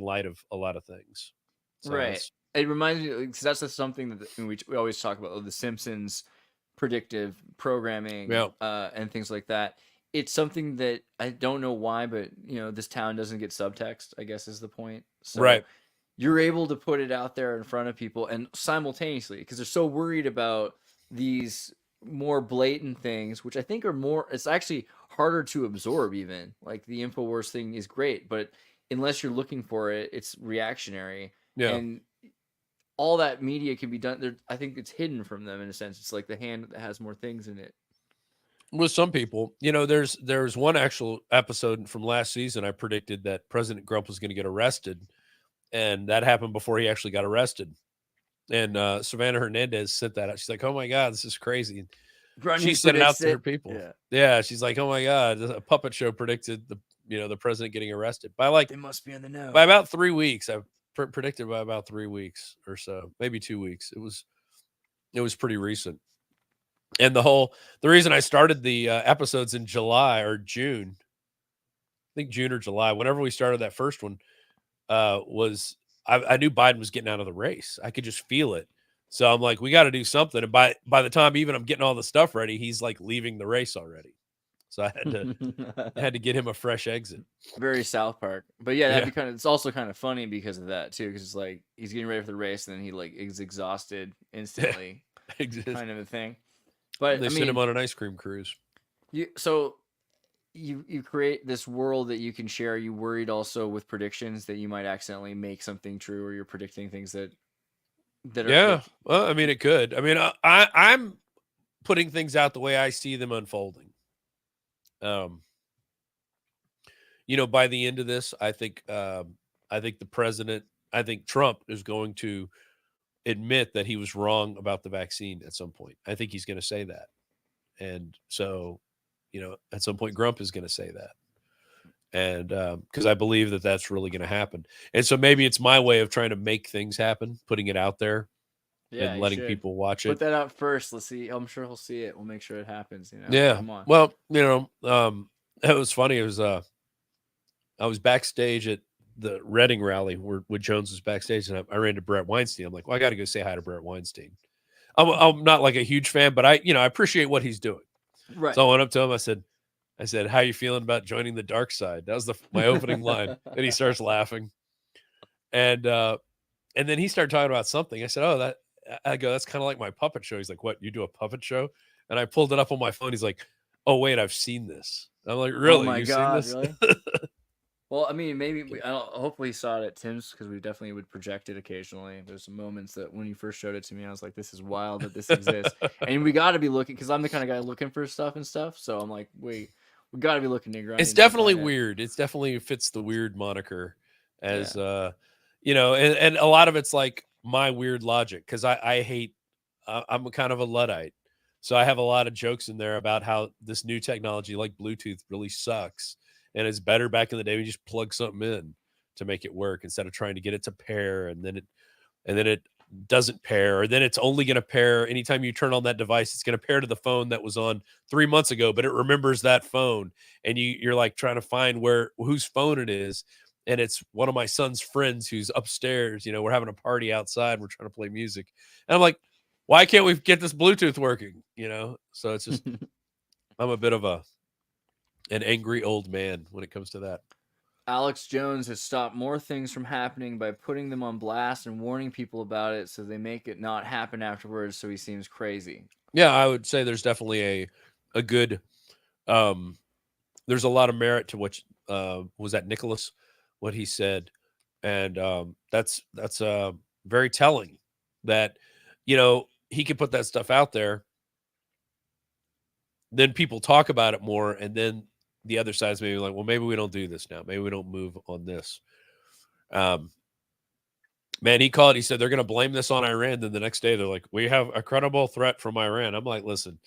light of a lot of things. So right. It reminds me, because that's something that we always talk about, the Simpsons predictive programming and things like that. It's something that I don't know why, but you know, this town doesn't get subtext, I guess is the point. So right. You're able to put it out there in front of people and simultaneously, because they're so worried about these more blatant things, which I think it's actually harder to absorb even. Like the Infowars thing is great, but unless you're looking for it, it's reactionary. Yeah. And all that media can be done there. I think it's hidden from them in a sense. It's like the hand that has more things in it. With some people, you know, there's one actual episode from last season. I predicted that President Grump was going to get arrested, and that happened before he actually got arrested. And Savannah Hernandez sent that out. She's like, "Oh my God, this is crazy." And she sent it out to her people. Yeah, she's like, "Oh my God, a puppet show predicted the president getting arrested by like they must be in the know by about 3 weeks." I predicted by about 3 weeks or so, maybe 2 weeks. It was pretty recent. And the reason I started the episodes in July or June, I think June or July, whenever we started that first one, was I knew Biden was getting out of the race. I could just feel it. So I'm like, we got to do something. And by the time even I'm getting all the stuff ready, he's like leaving the race already. So I had to get him a fresh exit. Very South Park. But yeah, that'd be it's also kind of funny because of that too, because it's like he's getting ready for the race and then he like is exhausted instantly. Kind of a thing. But they send him on an ice cream cruise. You create this world that you can share. Are you worried also with predictions that you might accidentally make something true, or you're predicting things that are well, I mean, it could. I mean, I'm putting things out the way I see them unfolding. You know, by the end of this, I think the president, I think Trump is going to admit that he was wrong about the vaccine at some point. I think he's going to say that. And so, you know, at some point Grump is going to say that. And because I believe that that's really going to happen. And so maybe it's my way of trying to make things happen, putting it out there and letting people watch it. Put that out first. Let's see. I'm sure he'll see it. We'll make sure it happens. You know? Yeah. Come on. Well, you know, it was funny. It was, I was backstage at the Reading rally where Jones was backstage, and I ran to Brett Weinstein. I'm like, well, I got to go say hi to Brett Weinstein. I'm not like a huge fan, but I appreciate what he's doing. Right. So I went up to him. I said, how you feeling about joining the dark side? That was my opening line. And he starts laughing. And then he started talking about something. I said, that's kind of like my puppet show. He's like, what, you do a puppet show? And I pulled it up on my phone. He's like, oh wait, I've seen this. I'm like, really? Oh my God, seen this? really? Well, I mean, maybe hopefully he saw it at Tim's, because we definitely would project it occasionally. There's some moments that when you first showed it to me, I was like, this is wild that this exists. And we got to be looking, because I'm the kind of guy looking for stuff and stuff. So I'm like, wait, we got to be looking at It's definitely weird. It's definitely fits the weird moniker as, you know, and a lot of it's like my weird logic, because I hate, I'm kind of a Luddite. So I have a lot of jokes in there about how this new technology like Bluetooth really sucks. And it's better back in the day. We just plug something in to make it work instead of trying to get it to pair, and then it doesn't pair, or then it's only going to pair anytime you turn on that device. It's going to pair to the phone that was on 3 months ago, but it remembers that phone, and you're like trying to find whose phone it is, and it's one of my son's friends who's upstairs. You know, we're having a party outside. We're trying to play music, and I'm like, why can't we get this Bluetooth working? You know, so it's just I'm a bit of an angry old man when it comes to that. Alex Jones has stopped more things from happening by putting them on blast and warning people about it, so they make it not happen afterwards, so he seems crazy. Yeah, I would say there's definitely a good there's a lot of merit to what was that what he said, and that's very telling, that, you know, he could put that stuff out there. Then people talk about it more. And then the other side's maybe like, well, maybe we don't do this now. Maybe we don't move on this. Man, he called. He said they're going to blame this on Iran. Then the next day, they're like, we have a credible threat from Iran. I'm like, listen,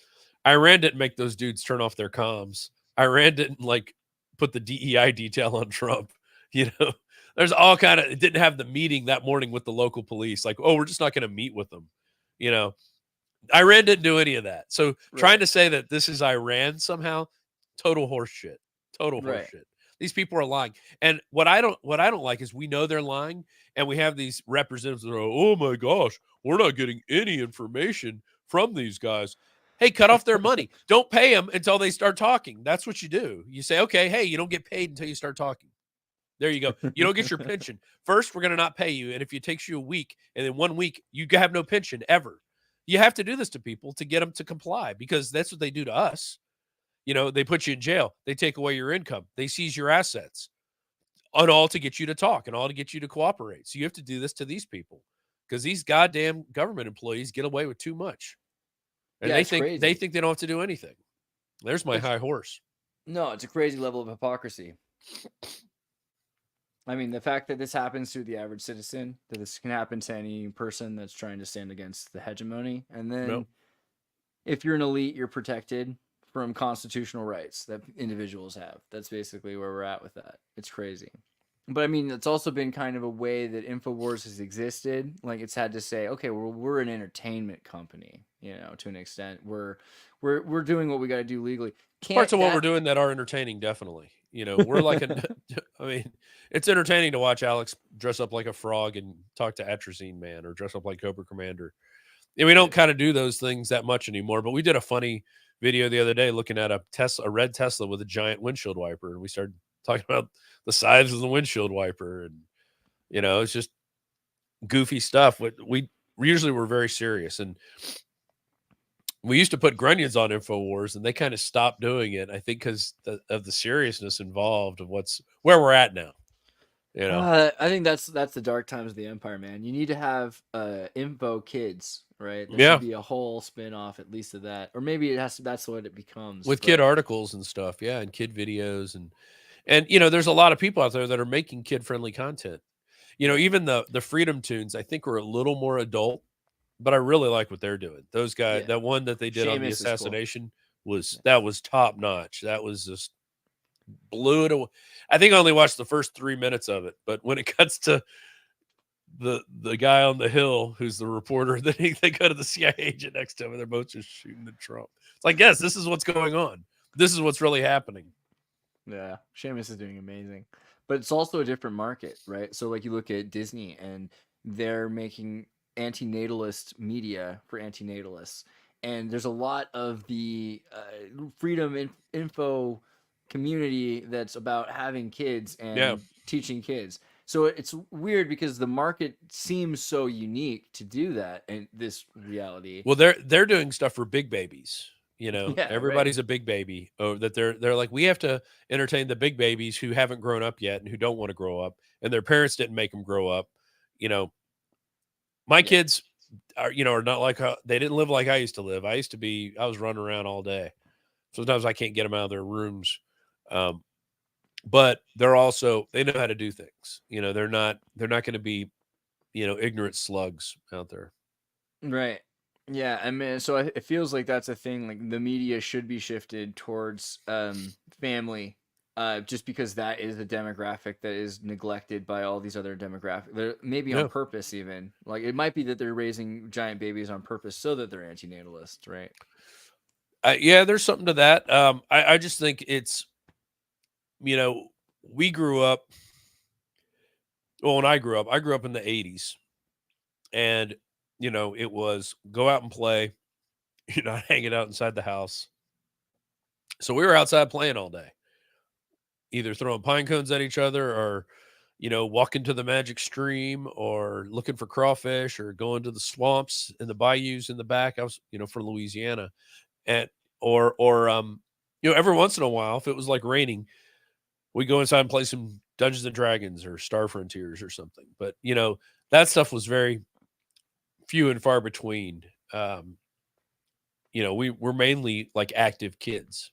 Iran didn't make those dudes turn off their comms. Iran didn't like put the DEI detail on Trump. You know, there's all kind of. It didn't have the meeting that morning with the local police. Like, oh, we're just not going to meet with them. You know, Iran didn't do any of that. So trying to say that this is Iran somehow, total horseshit. Total horseshit. These people are lying. And what I don't like is we know they're lying, and we have these representatives that are, oh my gosh, we're not getting any information from these guys. Hey, cut off their money. Don't pay them until they start talking. That's what you do. You say, okay, hey, you don't get paid until you start talking. There you go. You don't get your pension. First, we're going to not pay you. And if it takes you a week, and then 1 week, you have no pension ever. You have to do this to people to get them to comply, because that's what they do to us. You know, they put you in jail. They take away your income. They seize your assets, and all to get you to talk and all to get you to cooperate. So you have to do this to these people, because these goddamn government employees get away with too much. And they think they don't have to do anything. There's my high horse. No, it's a crazy level of hypocrisy. I mean, the fact that this happens to the average citizen, that this can happen to any person that's trying to stand against the hegemony. And then if you're an elite, you're protected from constitutional rights that individuals have. That's basically where we're at with that. It's crazy. But I mean, it's also been kind of a way that Infowars has existed. Like, it's had to say, okay, well, we're an entertainment company, you know, to an extent. We're doing what we got to do legally. Parts of what we're doing that are entertaining, definitely. You know, we're like I mean, it's entertaining to watch Alex dress up like a frog and talk to Atrazine Man, or dress up like Cobra Commander. And we don't kind of do those things that much anymore. But we did a funny video the other day looking at a red Tesla with a giant windshield wiper, and we started talking about the size of the windshield wiper, and you know, it's just goofy stuff. We usually were very serious, and we used to put Grunyons on Infowars, and they kind of stopped doing it, I think, because of the seriousness involved of where we're at now. You know, I think that's the dark times of the empire, man. You need to have info kids, right? There should be a whole spin-off at least of that, or maybe it has to. That's what it becomes with kid articles and stuff, and kid videos, and you know, there's a lot of people out there that are making kid-friendly content. You know, even the Freedom Tunes, I think, are a little more adult, but I really like what they're doing. Those guys, that one that they did on the assassination was top notch. That was just blew it away. I think I only watched the first 3 minutes of it, but when it cuts to the guy on the hill who's the reporter, then they go to the CIA agent next to him, and they're both just shooting at Trump. It's like, yes, this is what's going on. This is what's really happening. Yeah, Seamus is doing amazing, but it's also a different market, right? So like you look at Disney, and they're making antinatalist media for antinatalists, and there's a lot of the freedom info community that's about having kids and teaching kids. So it's weird because the market seems so unique to do that in this reality. Well, they're doing stuff for big babies. You know, everybody's a big baby. Oh, that they're like, we have to entertain the big babies who haven't grown up yet and who don't want to grow up, and their parents didn't make them grow up. You know, my kids are not like they didn't live like I used to live. I was running around all day. Sometimes I can't get them out of their rooms. But they know how to do things. You know, they're not going to be, ignorant slugs out there. Right. Yeah. I mean, so it feels like that's a thing. Like the media should be shifted towards family, just because that is the demographic that is neglected by all these other demographics. They're maybe on purpose, even. Like it might be that they're raising giant babies on purpose so that they're antinatalists, right? Yeah, there's something to that. I just think it's, we grew up. Well, when I grew up in the 80s, and, it was go out and play. You're not hanging out inside the house. So we were outside playing all day, either throwing pine cones at each other or, walking to the magic stream or looking for crawfish or going to the swamps and the bayous in the back. I was, from Louisiana, and, or every once in a while, if it was like raining, we go inside and play some Dungeons and Dragons or Star Frontiers or something. But, that stuff was very few and far between. You know, we're mainly like active kids.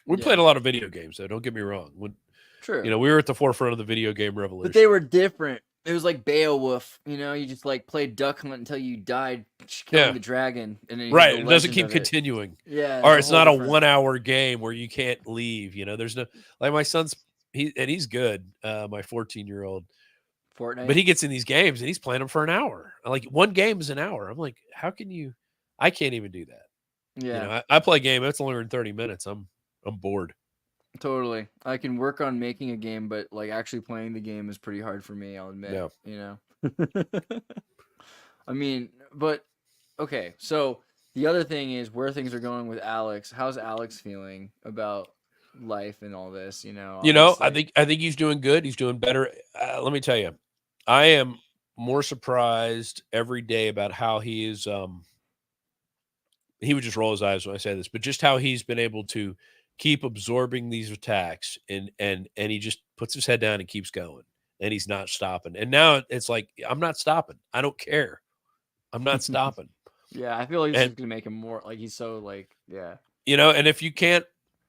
We played a lot of video games, though. Don't get me wrong. True. You know, we were at the forefront of the video game revolution. But they were different. It was like Beowulf, you know, you just like played duck hunt until you died killing the dragon. And then right. It doesn't keep continuing. Yeah. Or it's not a 1 hour game where you can't leave. You know, there's no, like my son's, he's good. My 14-year-old. Fortnite. But he gets in these games and he's playing them for an hour. Like one game is an hour. I'm like, how can you, I can't even do that. Yeah. You know, I play a game. That's only in 30 minutes. I'm bored. Totally. I can work on making a game, but like actually playing the game is pretty hard for me, I'll admit. Yeah. You know? I mean, but okay. So the other thing is where things are going with Alex. How's Alex feeling about life and all this? You know, I think he's doing good. He's doing better. Let me tell you, I am more surprised every day about how he is. He would just roll his eyes when I say this, but just how he's been able to keep absorbing these attacks and he just puts his head down and keeps going and he's not stopping. And now it's like, I'm not stopping. I don't care. I'm not stopping. Yeah. I feel like this is going to make him more like, he's so like, yeah. You know, and if you can't,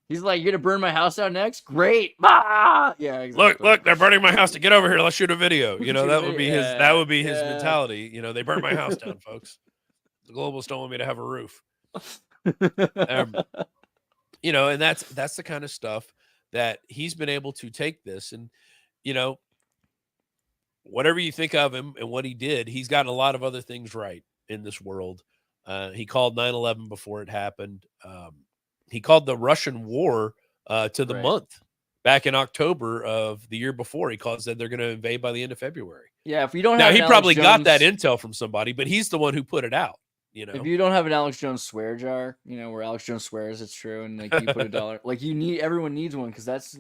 he's like, you're going to burn my house down next? Great. Ah! Yeah. Exactly. Look, they're burning my house to get over here. Let's shoot a video. You know, that would be his mentality. You know, they burned my house down, folks. The globalists don't want me to have a roof. You know, and that's the kind of stuff that he's been able to take this and, you know, whatever you think of him and what he did, he's gotten a lot of other things right in this world. He called 9/11 before it happened. He called the Russian war to the month back in October of the year before. He said they're going to invade by the end of February. Yeah, if we don't now, have he probably got that intel from somebody, but he's the one who put it out. You know, if you don't have an Alex Jones swear jar, you know, where Alex Jones swears it's true, and like you put $1, like everyone needs one because that's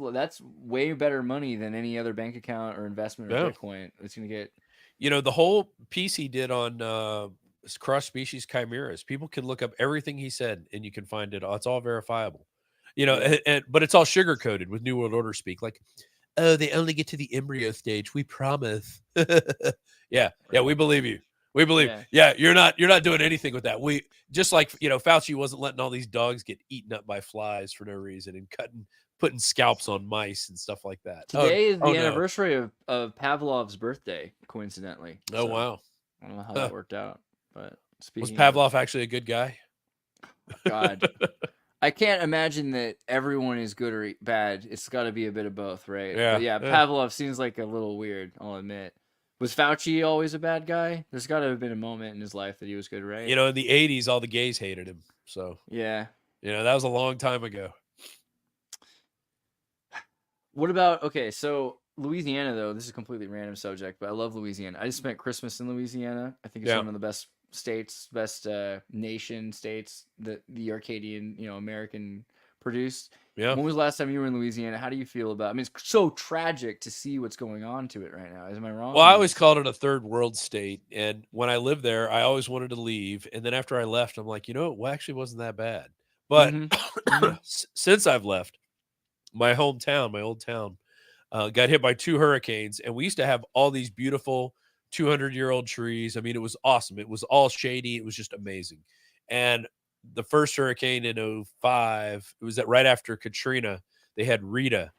way better money than any other bank account or investment or Bitcoin. It's gonna get, you know, the whole piece he did on cross species chimeras. People can look up everything he said, and you can find it. It's all verifiable. You know, but it's all sugar coated with New World Order speak. Like, oh, they only get to the embryo stage. We promise. Yeah, we believe you. We believe, you're not doing anything with that. We just like, you know, Fauci wasn't letting all these dogs get eaten up by flies for no reason and putting scalps on mice and stuff like that. Today is the anniversary of Pavlov's birthday, coincidentally. Oh, wow. I don't know how that worked out, but was Pavlov actually a good guy? God, I can't imagine that everyone is good or bad. It's got to be a bit of both, right? Yeah. But Pavlov seems like a little weird, I'll admit. Was Fauci always a bad guy? There's got to have been a moment in his life that he was good, right? You know, in the 80s, all the gays hated him. So, yeah. You know, that was a long time ago. What about, okay, so Louisiana, though, this is a completely random subject, but I love Louisiana. I just spent Christmas in Louisiana. I think it's one of the best states, best nation states that the Arcadian, you know, American produced. Yeah. When was the last time you were in Louisiana? How do you feel about it? I mean, it's so tragic to see what's going on to it right now. Am I wrong? Well, I always called it a third world state. And when I lived there, I always wanted to leave. And then after I left, I'm like, you know, it actually wasn't that bad. But since I've left, my hometown, my old town, got hit by 2 hurricanes. And we used to have all these beautiful 200-year-old trees. I mean, it was awesome. It was all shady. It was just amazing. And the first hurricane in 2005, it was right after Katrina. They had Rita.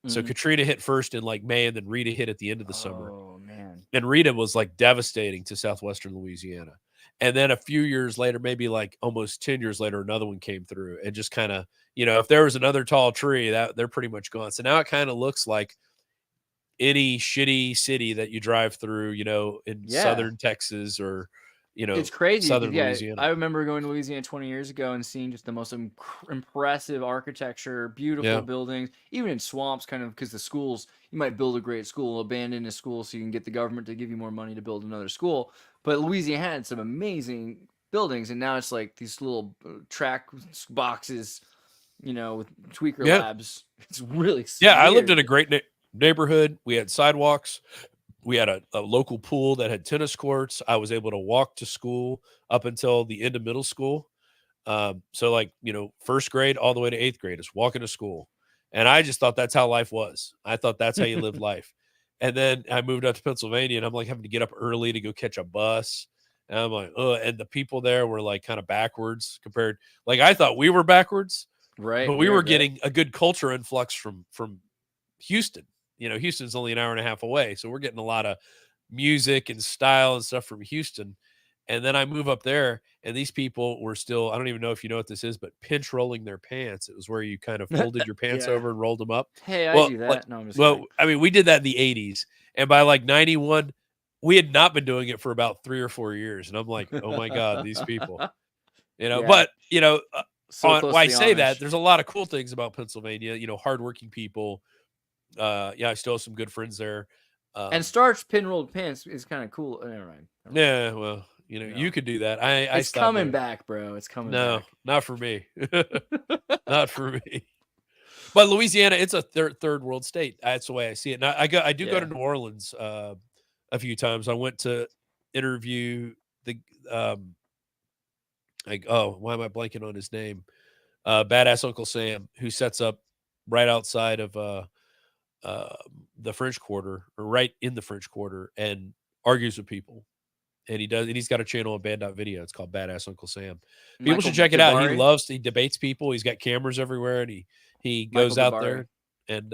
So Katrina hit first in like May, and then Rita hit at the end of the summer. Oh, man. And Rita was like devastating to southwestern Louisiana. And then a few years later, maybe like almost 10 years later, another one came through and just kind of, you know, if there was another tall tree, that they're pretty much gone. So now it kind of looks like any shitty city that you drive through, you know, in southern Texas or, you know, it's crazy. Southern Louisiana. I remember going to Louisiana 20 years ago and seeing just the most impressive architecture, beautiful buildings, even in swamps, kind of because the schools, you might build a great school, abandon a school so you can get the government to give you more money to build another school. But Louisiana had some amazing buildings, and now it's like these little track boxes, you know, with tweaker labs. It's really weird. I lived in a great neighborhood. We had sidewalks. We had a local pool that had tennis courts. I was able to walk to school up until the end of middle school. So like, you know, first grade all the way to 8th grade is walking to school. And I just thought that's how life was. I thought that's how you live life. And then I moved up to Pennsylvania, and I'm like having to get up early to go catch a bus. And I'm like, oh, and the people there were like kind of backwards compared. Like I thought we were backwards, Right. but we were getting a good culture influx from Houston. You know, Houston's only an hour and a half away, so we're getting a lot of music and style and stuff from Houston. And then I move up there, and these people were still, I don't even know if you know what this is, but pinch rolling their pants. It was where you kind of folded your pants Yeah. over and rolled them up. Hey, I do that. Like, No, I'm just well, kidding. I mean, we did that in the 80s. And by like 91, we had not been doing it for about 3 or 4 years. And I'm like, oh my God, these people. You know, Yeah. but, you know, So close why I to the say Amish. that, there's a lot of cool things about Pennsylvania, you know, hardworking people. Yeah, I still have some good friends there. And starch pin rolled pants is kind of cool. Never mind. Yeah, well, you know, you could do that. It's stopped coming doing it. back, bro. It's coming No, back. not for me. Not for me. But Louisiana, it's a third world state. That's the way I see it. Now I do go to New Orleans a few times. I went to interview the why am I blanking on his name? Badass Uncle Sam, who sets up right outside of the French Quarter, or right in the French Quarter, and argues with people. And he's got a channel on Band.video. It's called Badass Uncle Sam. People should check it out. He debates people. He's got cameras everywhere, and he goes out there and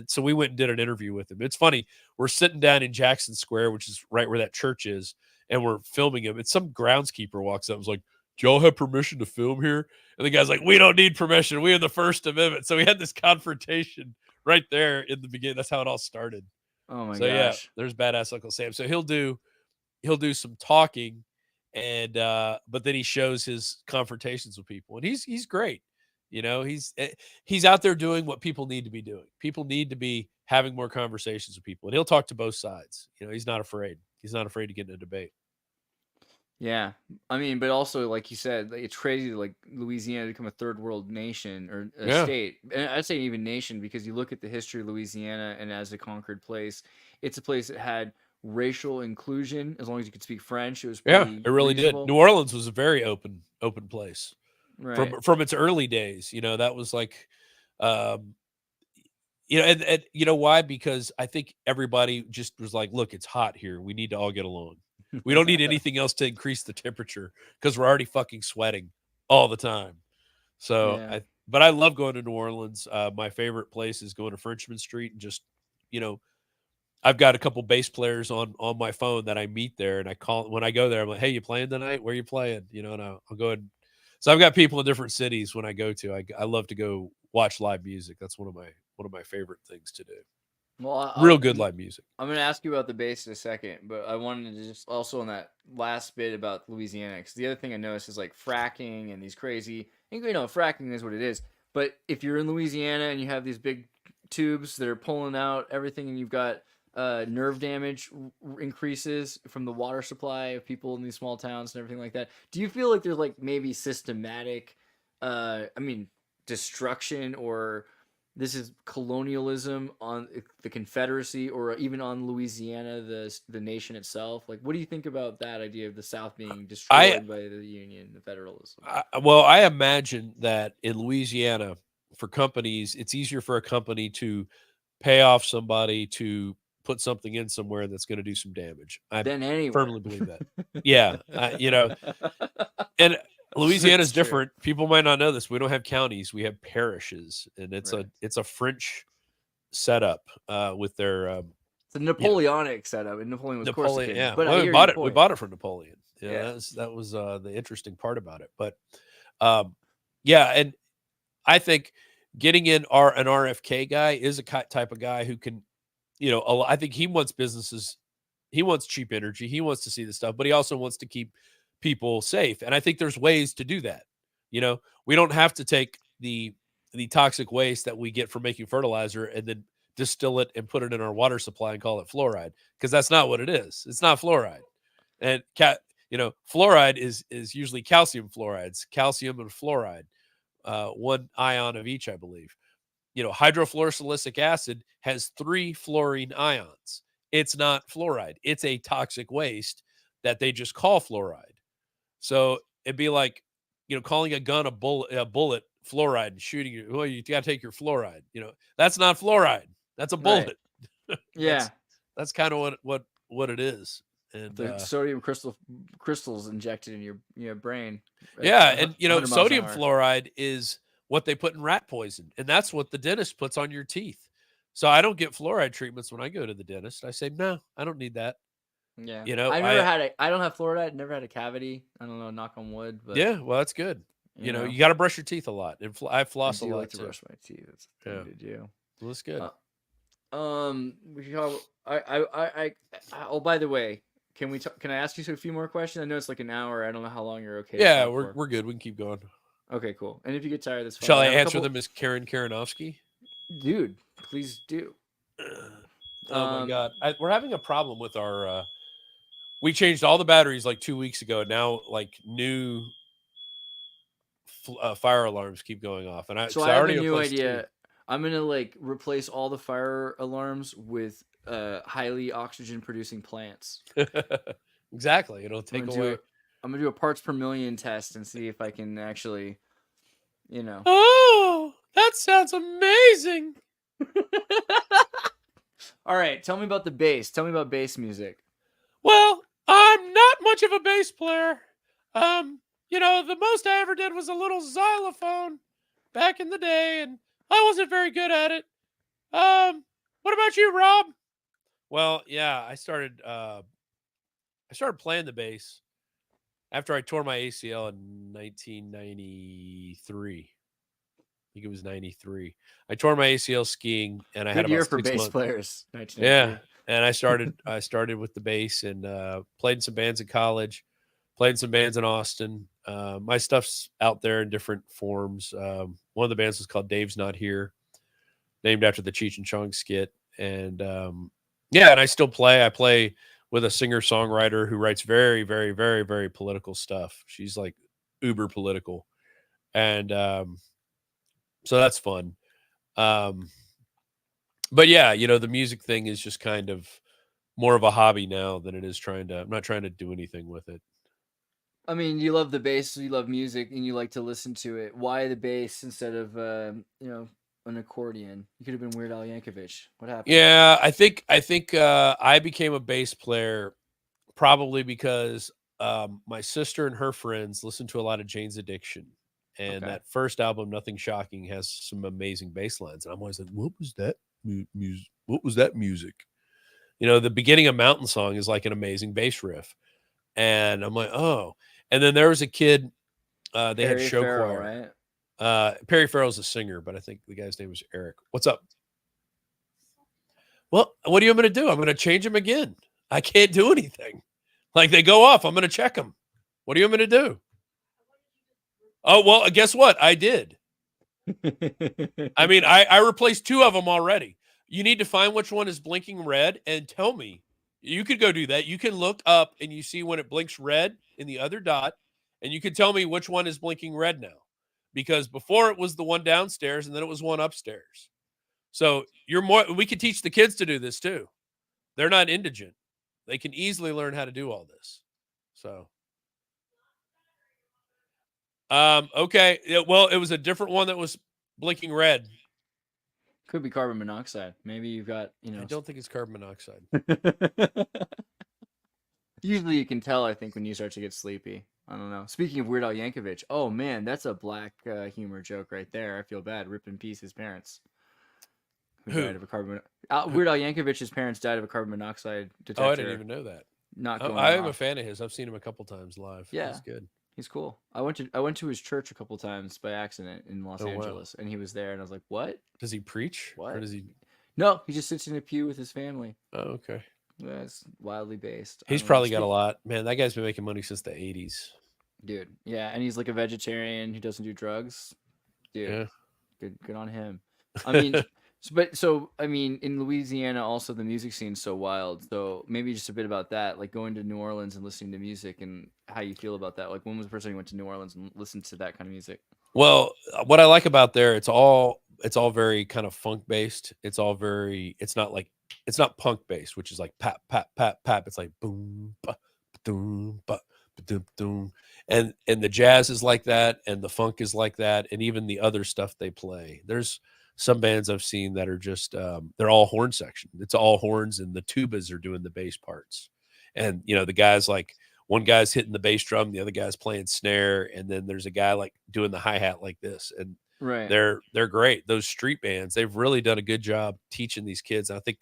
so we went and did an interview with him. It's funny. We're sitting down in Jackson Square, which is right where that church is, and we're filming him. And some groundskeeper walks up and was like, "Do y'all have permission to film here?" And the guy's like, "We don't need permission. We have the First Amendment." So we had this confrontation right there in the beginning. That's how it all started. Oh my gosh. gosh. Yeah, there's Badass Uncle Sam. So he'll do some talking, and but then he shows his confrontations with people, and he's great. You know, he's out there doing what people need to be doing. People need to be having more conversations with people, and he'll talk to both sides. You know, he's not afraid. He's not afraid to get in a debate. Yeah, I mean, but also like you said, it's crazy like Louisiana to become a third world nation or a state, and I'd say even nation, because you look at the history of Louisiana, and as a conquered place, it's a place that had racial inclusion. As long as you could speak French, it was pretty it really reasonable. did. New Orleans was a very open place Right. from its early days. You know, that was like, you know, and you know why? Because I think everybody just was like, look, it's hot here. We need to all get along. We don't need anything else to increase the temperature because we're already fucking sweating all the time. So, but I love going to New Orleans. My favorite place is going to Frenchman Street and just, you know, I've got a couple bass players on my phone that I meet there, and I call when I go there. I'm like, "Hey, you playing tonight? Where you playing?" You know, and I'll go ahead. So I've got people in different cities when I go to. I love to go watch live music. That's one of my favorite things to do. Well, real good live music. I'm going to ask you about the bass in a second, but I wanted to just also on that last bit about Louisiana, because the other thing I noticed is like fracking and these crazy, you know, fracking is what it is. But if you're in Louisiana and you have these big tubes that are pulling out everything, and you've got nerve damage increases from the water supply of people in these small towns and everything like that, do you feel like there's like maybe systematic, destruction, or this is colonialism on the Confederacy, or even on Louisiana, the nation itself? Like, what do you think about that idea of the South being destroyed by the Union, the federalism? Well, I imagine that in Louisiana, for companies, it's easier for a company to pay off somebody to put something in somewhere that's going to do some damage. I firmly believe that. Yeah, you know, and Louisiana is different. People might not know this. We don't have counties; we have parishes, and it's a French setup with their. It's a Napoleonic setup, and Napoleon was Corsican. Yeah, but well, we bought it from Napoleon. Yeah, that was the interesting part about it. But yeah, and I think getting in an RFK guy is a type of guy who can, you know, I think he wants businesses, he wants cheap energy, he wants to see the stuff, but he also wants to keep people safe. And I think there's ways to do that. You know, we don't have to take the toxic waste that we get from making fertilizer and then distill it and put it in our water supply and call it fluoride, because that's not what it is. It's not fluoride. And you know, fluoride is usually calcium fluorides, calcium and fluoride, one ion of each, I believe. You know, hydrofluorosilicic acid has 3 fluorine ions. It's not fluoride. It's a toxic waste that they just call fluoride. So it'd be like, you know, calling a gun a bullet fluoride and shooting you. Well, you got to take your fluoride. You know, that's not fluoride. That's a bullet. Yeah, that's kind of what it is. And the sodium crystals injected in your brain. Yeah, and 100 miles an sodium hour. fluoride is what they put in rat poison, and that's what the dentist puts on your teeth. So I don't get fluoride treatments when I go to the dentist. I say, no, I don't need that. Yeah, I don't have fluoride. Never had a cavity. I don't know. Knock on wood. But yeah, well, that's good. You know, you got to brush your teeth a lot, and I floss a lot like too. to brush my teeth. That's the thing to do. Well, that's good. We should oh, by the way, can I ask you a few more questions? I know it's like an hour. I don't know how long you're okay. Yeah, we're good. We can keep going. Okay, cool. And if you get tired, that's fine. Shall I answer them as Karen Karenowski? Dude, please do. Oh my God, we're having a problem with our. We changed all the batteries like 2 weeks ago. And now, like new fire alarms keep going off, and I have a new idea. I'm gonna like replace all the fire alarms with highly oxygen producing plants. Exactly, it'll take away. I'm gonna do a parts per million test and see if I can actually, Oh, that sounds amazing. All right, tell me about the bass. Tell me about bass music. Well, I'm not much of a bass player. The most I ever did was a little xylophone back in the day, and I wasn't very good at it. What about you, Rob? Well, yeah, I started playing the bass after I tore my ACL in 1993. I think it was 93. I tore my ACL skiing, and I had Good year about for 6 bass months. players. Yeah, and I started with the bass and played in some bands in college, played in some bands in Austin. My stuff's out there in different forms. One of the bands was called Dave's Not Here, named after the Cheech and Chong skit. And and I still play. I play with a singer-songwriter who writes very, very, very, very political stuff. She's like uber political. And so that's fun. But yeah, the music thing is just kind of more of a hobby now than it is I'm not trying to do anything with it. I mean, you love the bass, you love music, and you like to listen to it. Why the bass instead of an accordion? You could have been Weird Al Yankovic. What happened? Yeah, I think I became a bass player probably because my sister and her friends listened to a lot of Jane's Addiction, and that first album, Nothing Shocking, has some amazing bass lines, and I'm always like, what was that music? What was that music? The beginning of Mountain Song is like an amazing bass riff, and I'm like, oh. And then there was a kid, they had show choir. Right? Perry Farrell's a singer, but I think the guy's name was Eric. What's up? Well, what do you want me to do? I'm going to change them again. I can't do anything. Like they go off, I'm going to check them. What do you want me to do? Oh, well, guess what? I did. I mean, I replaced 2 of them already. You need to find which one is blinking red and tell me. You could go do that. You can look up and you see when it blinks red in the other dot, and you can tell me which one is blinking red now. Because before it was the one downstairs and then it was one upstairs. So we could teach the kids to do this too. They're not indigent. They can easily learn how to do all this. So, okay. Well, it was a different one that was blinking red. Could be carbon monoxide. Maybe you've got, I don't think it's carbon monoxide. Usually you can tell, I think, when you start to get sleepy. I don't know. Speaking of Weird Al Yankovic, oh man, that's a black humor joke right there. I feel bad. Rip in peace his parents. Who died of a carbon. Weird Al Yankovic's parents died of a carbon monoxide detector. Oh, I didn't even know that. I am a fan of his. I've seen him a couple times live. Yeah, he's good. He's cool. I went to his church a couple times by accident in Los Angeles, and he was there, and I was like, "What? Does he preach? What? Or does he? No, he just sits in a pew with his family." Oh, okay. That's wildly based. He's probably got a lot. Man, that guy's been making money since the 80s. Dude, yeah, and he's like a vegetarian who doesn't do drugs. Dude, yeah. Good on him. I mean, I mean, in Louisiana, also the music scene's so wild. So maybe just a bit about that, like going to New Orleans and listening to music, and how you feel about that. Like, when was the first time you went to New Orleans and listened to that kind of music? Well, what I like about there, it's all very kind of funk based. It's not punk based, which is like pap pap pap pap. It's like boom ba doom ba doom doom, and the jazz is like that, and the funk is like that, and even the other stuff they play. There's some bands I've seen that are just they're all horn section. It's all horns, and the tubas are doing the bass parts. and the guys like one guy's hitting the bass drum, the other guy's playing snare, and then there's a guy like doing the hi-hat like this, and Right. they're great. Those street bands, they've really done a good job teaching these kids. I think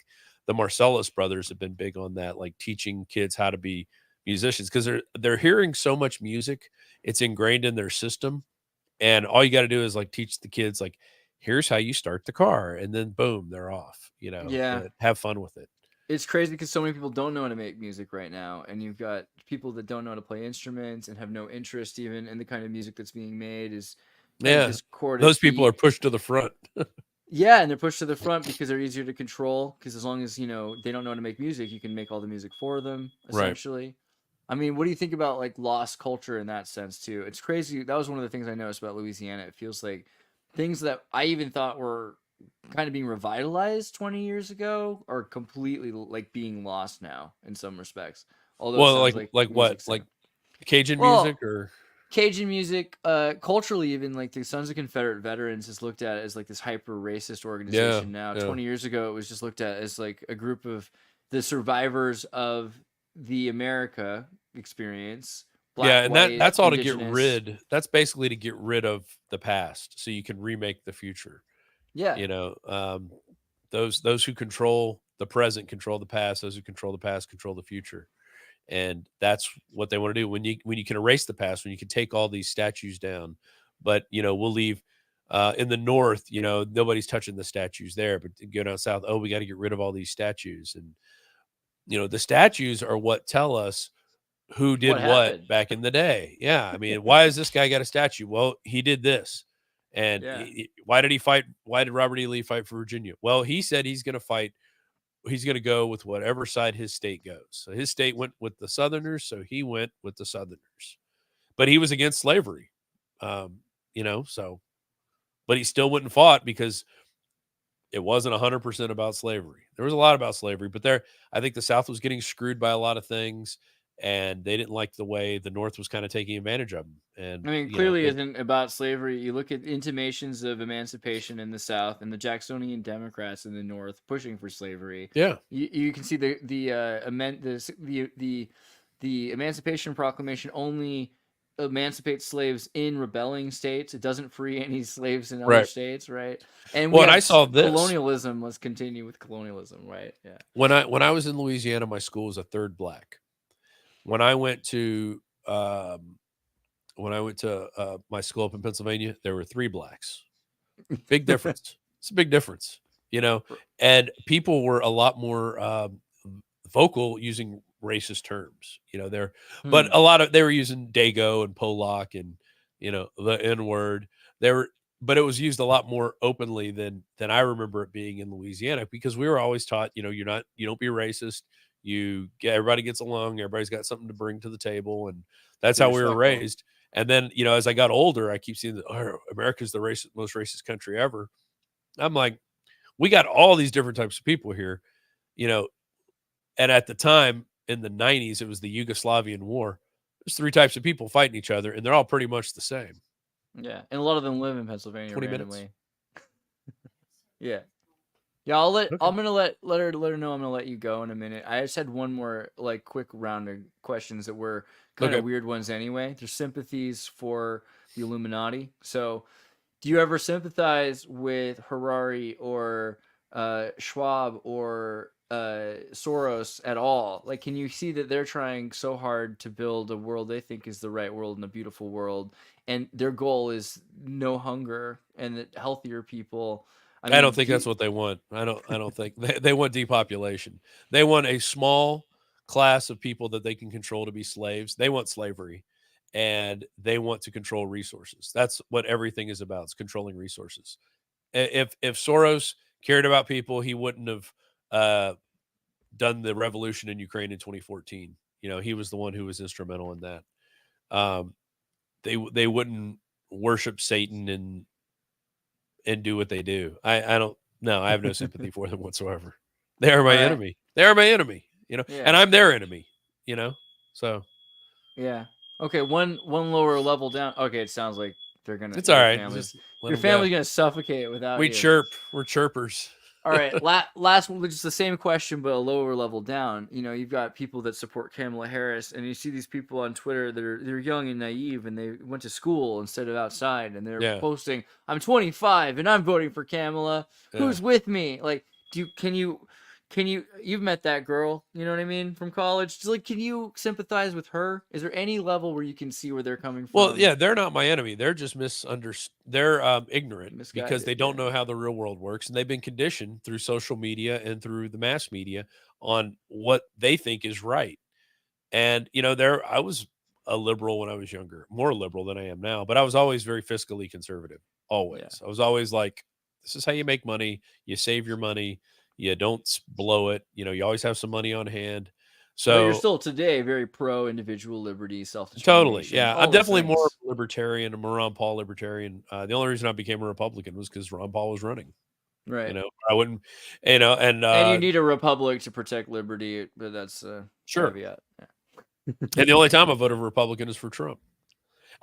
the Marcellus brothers have been big on that, like teaching kids how to be musicians, because they're hearing so much music, it's ingrained in their system, and all you got to do is like teach the kids like, here's how you start the car, and then boom, they're off. Yeah. Have fun with it. It's crazy because so many people don't know how to make music right now, and you've got people that don't know how to play instruments and have no interest even in the kind of music that's being made. Those people are pushed to the front. Yeah, and they're pushed to the front because they're easier to control. Because as long as they don't know how to make music, you can make all the music for them. Essentially, right. I mean, what do you think about like lost culture in that sense too? It's crazy. That was one of the things I noticed about Louisiana. It feels like things that I even thought were kind of being revitalized 20 years ago are completely like being lost now in some respects. Although, like what, like Cajun music or Cajun music, culturally, even like the Sons of Confederate Veterans is looked at as like this hyper racist organization now. 20 years ago, it was just looked at as like a group of the survivors of the America experience. Black, and white, that's all indigenous. To get rid. That's basically to get rid of the past, so you can remake the future. Yeah, those who control the present control the past. Those who control the past control the future. And that's what they want to do. When you can erase the past, when you can take all these statues down, but we'll leave in the north, nobody's touching the statues there, but go down south, we got to get rid of all these statues. And the statues are what tell us who did what back in the day. Yeah, I mean, why has this guy got a statue? Well, he did this. And why did he fight? Why did Robert E. Lee fight for Virginia? Well, he said he's going to fight. He's going to go with whatever side his state goes. So his state went with the Southerners, so he went with the Southerners. But he was against slavery, but he still went and fought because it wasn't 100% about slavery. There was a lot about slavery, but I think the South was getting screwed by a lot of things, and they didn't like the way the North was kind of taking advantage of them. And I mean, clearly isn't about slavery. You look at intimations of emancipation in the South and the Jacksonian Democrats in the North pushing for slavery. Yeah, you can see the Emancipation Proclamation only emancipates slaves in rebelling states. It doesn't free any slaves in other states, right? And I saw this. Colonialism must continue with colonialism, right? Yeah. When I was in Louisiana, my school was a third black. When I went to my school up in Pennsylvania, there were 3 blacks. Big difference. It's a big difference, and people were a lot more vocal using racist terms, but a lot of, they were using Dago and Polak and, the N-word. But it was used a lot more openly than I remember it being in Louisiana, because we were always taught, you don't be racist. Everybody gets along. Everybody's got something to bring to the table. And that's how we were raised. And then, as I got older, I keep seeing that America's the most racist country ever. I'm like, we got all these different types of people here, and at the time in the 90s, it was the Yugoslavian war. There's 3 types of people fighting each other, and they're all pretty much the same. Yeah. And a lot of them live in Pennsylvania 20 randomly. minutes. Yeah. Yeah, I'm gonna let her know I'm gonna let you go in a minute. I just had one more like quick round of questions that were kind of weird ones anyway. There's sympathies for the Illuminati. So do you ever sympathize with Harari or Schwab or Soros at all? Like, can you see that they're trying so hard to build a world they think is the right world and a beautiful world, and their goal is no hunger and that healthier people? I don't think that's what they want. I don't think they want depopulation. They want a small class of people that they can control to be slaves. They want slavery, and they want to control resources. That's what everything is about. It's controlling resources. If Soros cared about people, he wouldn't have done the revolution in Ukraine in 2014. He was the one who was instrumental in that. They wouldn't worship Satan and do what they do. I don't know. I have no sympathy for them whatsoever. They are my enemy. They are my enemy, and I'm their enemy, so. Yeah. Okay. One lower level down. Okay. It sounds like they're going to, it's all right. Your family's going to suffocate without we you. chirp. We're chirpers. All right, last one, which is the same question but a lower level down. You know, you've got people that support Kamala Harris, and you see these people on Twitter that they're young and naive, and they went to school instead of outside, and they're posting, "I'm 25 and I'm voting for Kamala. Who's with me?" Like, can you? You've met that girl, you know what I mean, from college. Just like, can you sympathize with her? Is there any level where you can see where they're coming from? Well, yeah, they're not my enemy. They're just they're ignorant because they don't know how the real world works, and they've been conditioned through social media and through the mass media on what they think is right. And you know, I was a liberal when I was younger, more liberal than I am now, but I was always very fiscally conservative. Always, I was always like, "This is how you make money. You save your money. You don't blow it. You know, you always have some money on hand." So but you're still today very pro individual liberty, Totally. self-determination. Yeah. I'm definitely more libertarian, a Ron Paul libertarian. The only reason I became a Republican was because Ron Paul was running. Right. You know, I wouldn't, you know, and you need a republic to protect liberty, but that's sure. Caveat. Yeah. And the only time I voted Republican is for Trump.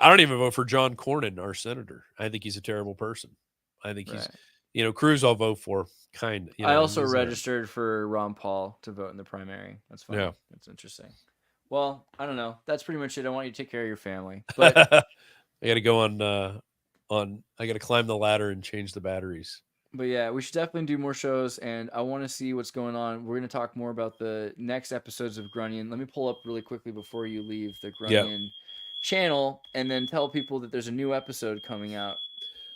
I don't even vote for John Cornyn, our senator. I think he's a terrible person. I think he's, you know, Cruz I'll vote for. You know, I also registered for Ron Paul to vote in the primary. That's fun. Yeah. That's interesting. Well, I don't know. That's pretty much it. I want you to take care of your family. But I got to go on. I got to climb the ladder and change the batteries. But yeah, we should definitely do more shows, and I want to see what's going on. We're going to talk more about the next episodes of Grunyon. Let me pull up really quickly before you leave the Grunyon channel, and then tell people that there's a new episode coming out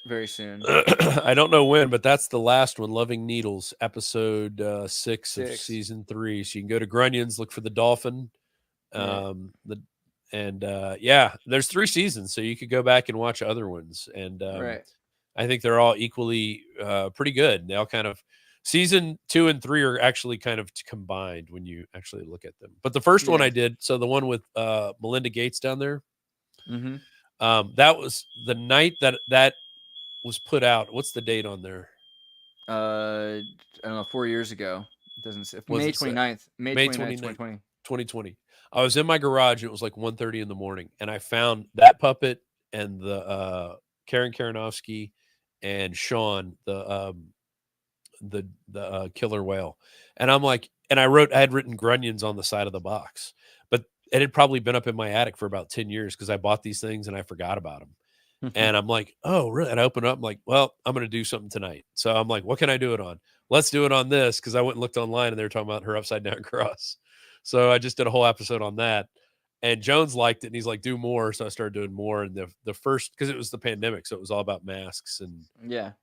very soon. I don't know when, but that's the last one, Loving Needles, episode 6 of season 3. So you can go to Grunyons, look for the dolphin. There's 3 seasons, so you could go back and watch other ones. And I think they're all equally pretty good. They all kind of, season 2 and 3 are actually kind of combined when you actually look at them. But the first one I did, so the one with Melinda Gates down there, that was the night that was put out. What's the date on there? I don't know, 4 years ago. It doesn't say. May 29th. May 29th, 2020. I was in my garage. It was like 1:30 in the morning, and I found that puppet and the Karen Karenowski and Sean, the killer whale. And I'm like, and I had written Grunyons on the side of the box, but it had probably been up in my attic for about 10 years because I bought these things and I forgot about them. And I'm like, oh, really? And I open it up. I'm like, well, I'm going to do something tonight. So I'm like, what can I do it on? Let's do it on this. Because I went and looked online and they were talking about her upside down cross. So I just did a whole episode on that. And Jones liked it. And he's like, do more. So I started doing more. And the first, because it was the pandemic. So it was all about masks and the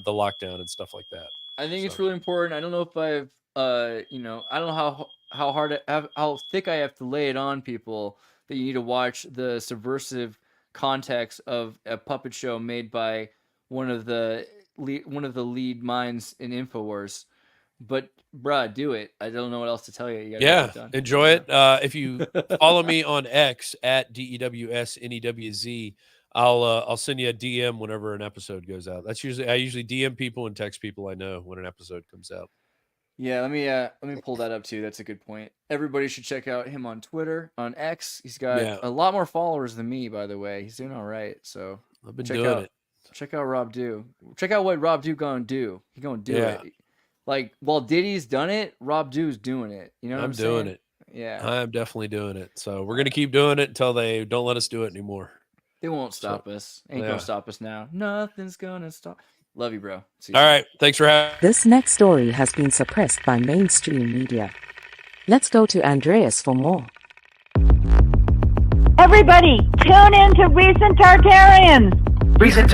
lockdown and stuff like that. I think it's really important. I don't know if I've, I don't know how thick I have to lay it on people that you need to watch the subversive context of a puppet show made by one of the lead minds in Infowars. But bruh, do it. I don't know what else to tell you. You gotta enjoy it. If you follow me on X at DEWSNEWZ, I'll send you a DM whenever an episode goes out. I usually DM people and text people I know when an episode comes out. Yeah, let me pull that up too. That's a good point. Everybody should check out him on Twitter, on X. He's got a lot more followers than me, by the way. He's doing all right. So I've been doing it. Check out Rob Do. Check out what Rob Do gonna do. He gonna do it. Like while Diddy's done it, Rob Do's doing it. You know what I'm saying? doing it. Yeah, I'm definitely doing it. So we're gonna keep doing it until they don't let us do it anymore. They won't stop us. Ain't gonna stop us now. Nothing's gonna stop. Love you, bro. See you all right. Thanks for having. This next story has been suppressed by mainstream media. Let's go to Andreas for more. Everybody, tune in to Recent Tartarians. Recent